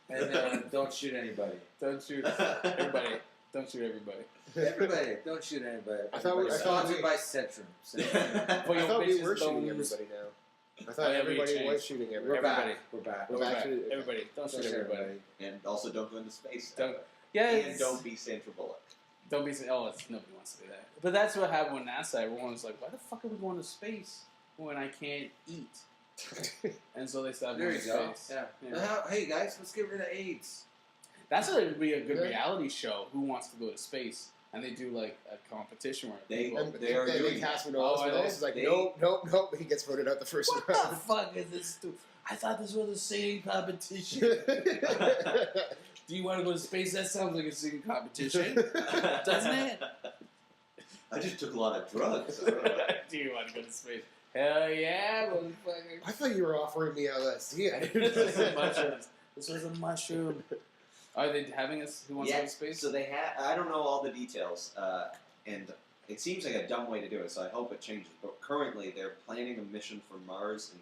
And don't shoot anybody. Don't shoot everybody. Don't shoot everybody. Everybody, don't shoot anybody. I thought we- Sponsored by Centrum. Centrum. For I your thought we bitches' were shooting bones. everybody now. I Oh, thought yeah, we everybody changed. was shooting We're everybody. Everybody. back. We're back. We're Go back back. to- Everybody. Don't shoot everybody. And also don't go into space. Don't. ever. Yeah. And don't be Sandra Bullock. Don't be. Oh, nobody wants to do that. But that's what happened with NASA. Everyone was like, "Why the fuck are we going to space when I can't eat?" And so they stopped There going you to go. space. Yeah. Yeah. Hey guys, let's get rid of AIDS. That's what would be a good Yeah. reality show. Who wants to go to space? And they do like a competition where They- people. And They are then doing they cast him Oh, Willis. are Willis they? is like, They- nope. He gets voted out the first What the round. fuck is this? I thought this was a singing competition. Do you want to go to space? That sounds like a singing competition, doesn't it? I just took a lot of drugs. Do you want to go to space? Hell yeah, motherfucker. I thought you were offering me LSD. This was a mushroom. This was a mushroom. Are they having us? Who wants to go to space? So they have. I don't know all the details, and it seems like a dumb way to do it. So I hope it changes. But currently, they're planning a mission for Mars in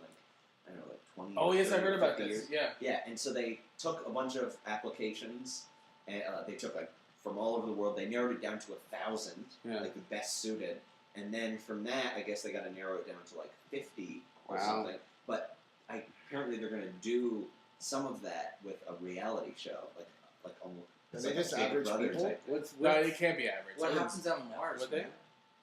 I don't know, 20. Oh yes, I 30, heard about 50 this. years. Yeah. Yeah, and so they took a bunch of applications, and they took from all over the world. They narrowed it down to 1,000, Yeah. the best suited, and then from that, I guess they got to narrow it down to 50 or Wow. something. But apparently, they're going to do some of that with a reality show, like almost. Are it's they like a just Big average Brother people? type thing. No, it can't be average. What It was- happens on Mars? Would they? man?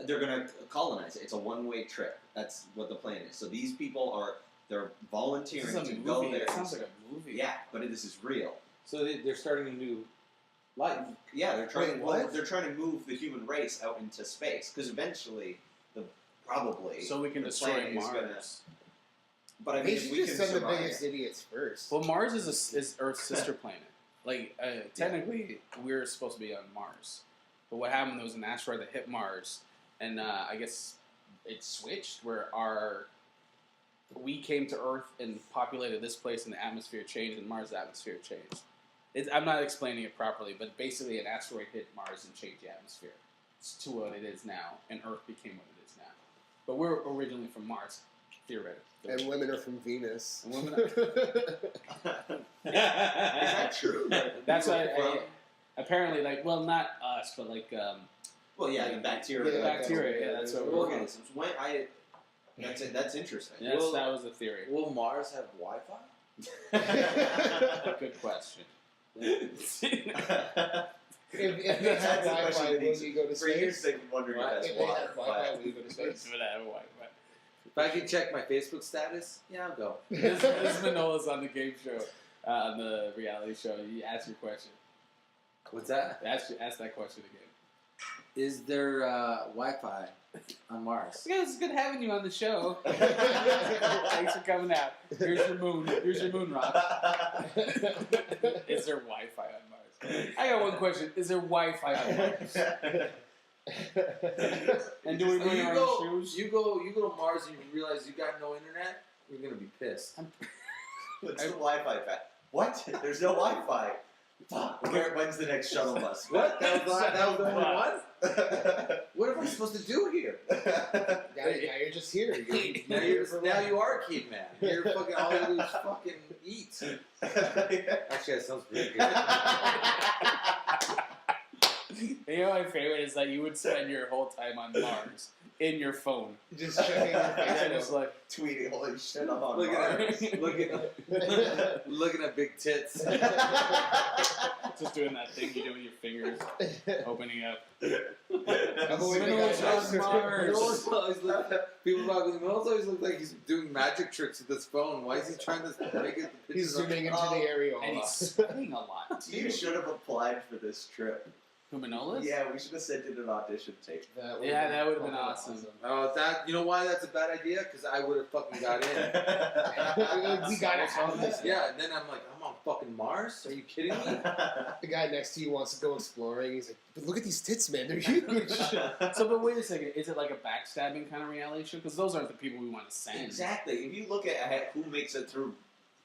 They're going to colonize it. It's a one-way trip. That's what the plan is. So these people they're This volunteering is a to movie. go there. It sounds like a movie. Yeah, but this is real. So they're starting a new life. Yeah, they're trying. Wait, Well, what? they're trying to move the human race out into space because eventually, probably. So we can the destroy plan is Mars. gonna- But I They mean, if should we just can send the survive, biggest idiots first. Well, Mars is Earth's sister planet. Like technically, we're supposed to be on Mars, but what happened? There was an asteroid that hit Mars, and I guess it switched where we came to Earth and populated this place, and the atmosphere changed, and Mars' atmosphere changed. I'm not explaining it properly, but basically an asteroid hit Mars and changed the atmosphere to what it is now, and Earth became what it is now. But we're originally from Mars, theoretically. And women are from Venus. And women are... Is that true? That's what apparently, like, well, not us, but like... well, yeah, the bacteria. Yeah, bacteria, yeah, that's what we're Okay, from. so when That's interesting. Yes, Well- that was the theory. will Mars have Wi-Fi? Good question. If they have That's a Wi-Fi, question that will needs- you go to For years, space? they've been wondering if that's If they why. have Wi-Fi, will you go to space? But I have a Wi-Fi. If I can check my Facebook status, yeah, I'll go. This is Manola's on the game show, on the reality show. You ask your question. What's that? Ask that question again. Is there Wi-Fi on Mars? Yeah, it's good having you on the show. Thanks for coming out. Here's your moon. Here's your moon rock. Is there Wi-Fi on Mars? I got one question. Is there Wi-Fi on Mars? And do we So bring you our go, own shoes? you go to Mars and you realize you got no internet. You're gonna be pissed. What's the Wi-Fi fact? What? There's no Wi-Fi. Fuck. When's the next shuttle bus? What? That was the only one? What? What am I supposed to do here? Now you're just here. Now you are a caveman. You're fucking all you do is fucking eat. Actually, that sounds pretty good. You know, my favorite is that you would spend your whole time on Mars in your phone. Just checking your And it's Facebook. like, Tweeting, holy shit, I'm on Looking Mars. at looking at big tits. just doing that thing you do with your fingers, opening up. I've always been Manola's guys- on Mars. Manola's always people talking. Manola's always look like he's doing magic tricks with his phone. Why is he trying to make it? The He's pictures on- zooming into Oh, the areola. And he's sweating a lot. You should have applied for this trip. Who, Manola's? Yeah, we should have sent in an audition tape. Yeah, that would've been awesome. Oh, that you know why that's a bad idea? Because I would have fucking got in. We gotta have this. Yeah, and then I'm like, I'm on fucking Mars. Are you kidding me? The guy next to you wants to go exploring. He's like, but look at these tits, man. They're huge. So, but wait a second. Is it like a backstabbing kind of reality show? Because those aren't the people we want to send. Exactly. If you look at who makes it through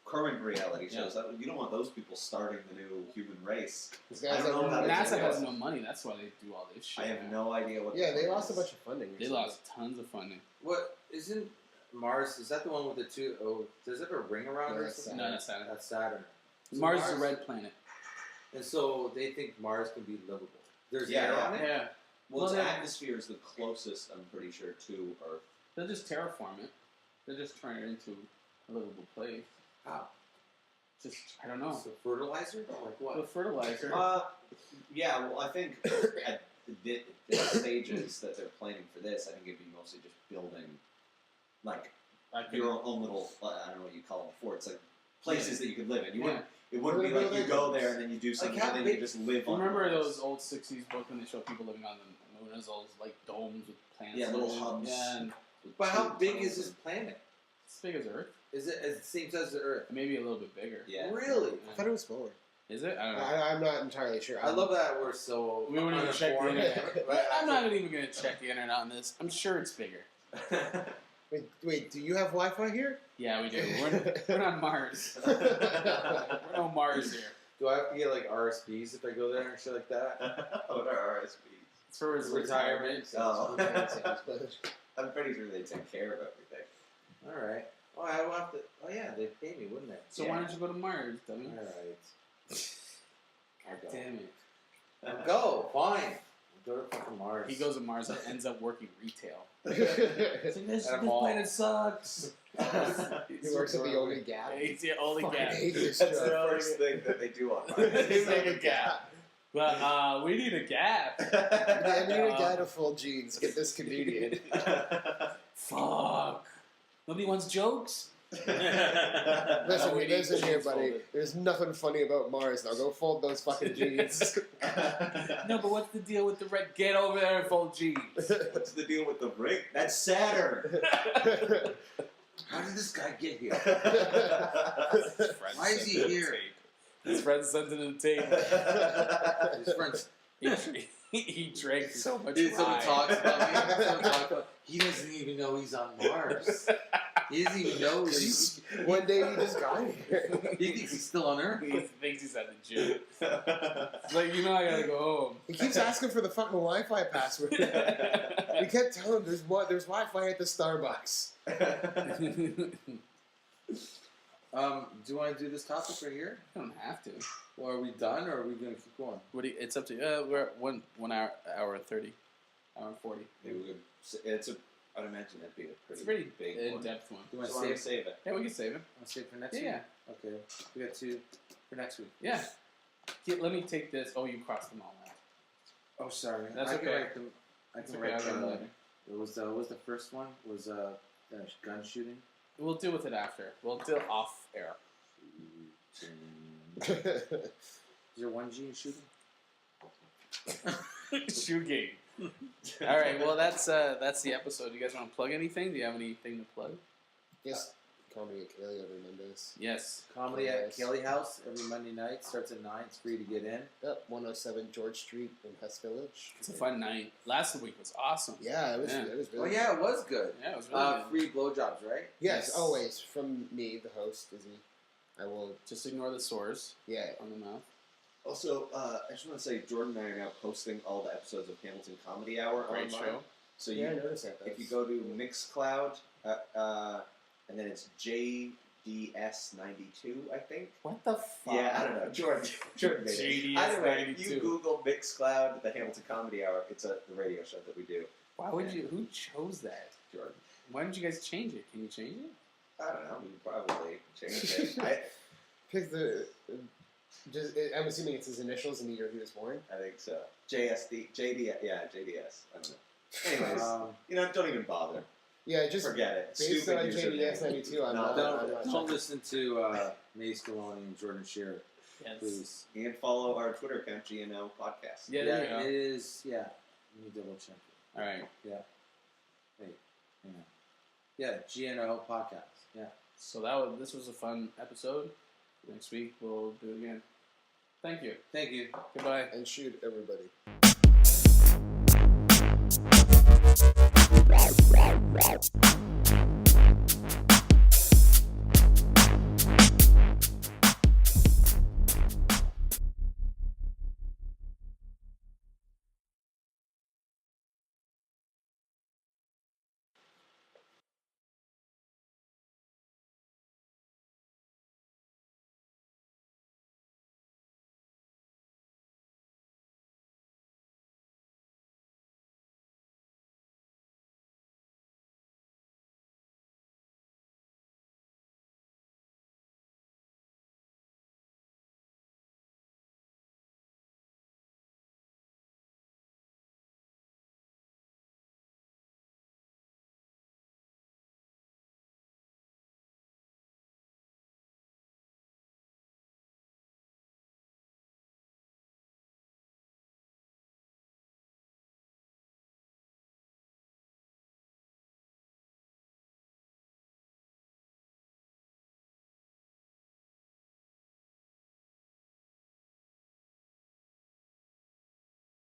current reality shows, you don't want those people starting the new human race. This I guy's don't know how to NASA do has it. no money. That's why they do all this shit. I have no idea what. Yeah, the they point lost a is. bunch of funding. They recently. lost tons of funding. What isn't Mars? Is that the one with the two? Oh, does it have a ring around No, it? or that's something? No, that's Saturn. That's Saturn. So Mars is a red planet. And so they think Mars can be livable. There's Yeah, air yeah. on it. Yeah. Well, Well, its they- atmosphere is the closest, I'm pretty sure, to Earth. They'll just terraform it. They'll just turn it into a livable place. How? Just, I don't know. So fertilizer? Like what? With fertilizer. Yeah. Well, I think at the stages that they're planning for this, I think it'd be mostly just building, like I could, your own little, I don't know what you call them, forts, like places that you could live in. You yeah. wouldn't. It wouldn't be like you go there and then you do something how and then big- you just live on. Remember Mars. those old '60s books when they show people living on the moon as those like domes with plants? Yeah, in little them? hubs. Yeah, and But how big is this planet? it's as big as Earth. Is it as same size as the Earth? Maybe a little bit bigger. Yeah. Really? I thought it was smaller. Is it? I don't know. I'm not entirely sure. I love that we're so. We wouldn't even check the uninformed. internet. I'm not even going to check the internet on this. I'm sure it's bigger. Wait, do you have Wi-Fi here? Yeah, we do. We're on Mars. We're on Mars here. Do I have to get like RSPs if I go there and shit like that? What are RSPs? It's for his Retirement. Oh. But I'm pretty sure they take care of everything. All right. Oh, I will have to. Oh yeah, they'd pay me, wouldn't they? So why don't you go to Mars, dummy? All right. God damn it. I'll go. Fine. I'll go to fucking Mars. He goes to Mars and ends up working retail. he Like, this At a mall. planet sucks. works at the only Gap. He's the only Fucking gap. hate this That's job. the first thing that they do on Mars. He's like a gap. But we need a gap. Yeah, we need a guy to fold jeans. Get this comedian. Fuck. Nobody wants jokes? Listen, We need listen here, jeans buddy. folded. There's nothing funny about Mars. Now go fold those fucking jeans. No, but what's the deal with the red? Get over there and fold jeans. What's the deal with the ring? That's Saturn. How did this guy get here? His friend Why is sent he him here? tape. His friend sent him the tape. His friends. He drank so much Someone wine. talks about me. Someone talks about, he doesn't even know he's on Mars. He doesn't even know he's. One day he just got here. He thinks he's still on Earth. He thinks he's at the gym. It's like, I gotta go home. He keeps asking for the fucking Wi-Fi password. We kept telling him there's Wi-Fi at the Starbucks. Do you want to do this topic right here? I don't have to. Or are we done, or are we going to keep going? It's up to you. We're at 1 hour 30. Hour and 40. Maybe we could. I'd imagine that'd be a It's pretty a pretty big one. in-depth one. Do you want So to why don't save? we save it? Yeah, we can save it. Want to save for next Yeah, week? yeah. Okay. We got 2 for next week. Yeah. Here, let me take this. Oh, you crossed them all out. Oh, sorry. That's I can okay. write them. I It's can okay, write I'll get it them. later. What was the first one? Was gun shooting? We'll deal with it after. We'll deal off air. Is there 1G in shooting? Shooting. All right. Well, that's the episode. You guys want to plug anything? Do you have anything to plug? Yes, comedy at Kaylee every Mondays. Yes. Comedy at Yes. Kelly House every Monday night. Starts at 9. It's free to get in. Yep, 107 George Street in Hess Village. It's a fun night. Last week was awesome. Yeah, it was. Yeah. It was Oh really. yeah, it was good. Yeah, it was really good. Free blowjobs, right? Yes, Yes. always from me, the host, Izzy. I will. Just ignore the sores Yeah. on the mouth. Also, I just want to say Jordan and I are now posting all the episodes of Hamilton Comedy Hour Great online. show. So Yeah, I you, noticed that. if you go to Mixcloud, and then it's JDS92, I think. What the fuck? Yeah, I don't know. Jordan made it. JDS Either way, if 92. you Google Mixcloud, the Hamilton Comedy Hour, it's the radio show that we do. Why would you? Who chose that? Jordan. Why didn't you guys change it? Can you change it? I don't know. We could probably change it. pick the. I'm assuming it's his initials and the year he was born. I think so. JDS. Yeah, JDS. I don't know. Anyways, don't even bother. Yeah, just Forget it. based Stupid on username. JDS 92. I'm No, not. I'm not Don't listen to Mace Maloney and Jordan Shearer, Yes. please. And follow our Twitter account, GNO Podcast. Yeah, there you go. it is. Yeah, let me double check it. All right. Yeah, GNO Podcast. Yeah. So this was a fun episode. Next week we'll do it again. Thank you. Thank you. Goodbye. And shoot everybody.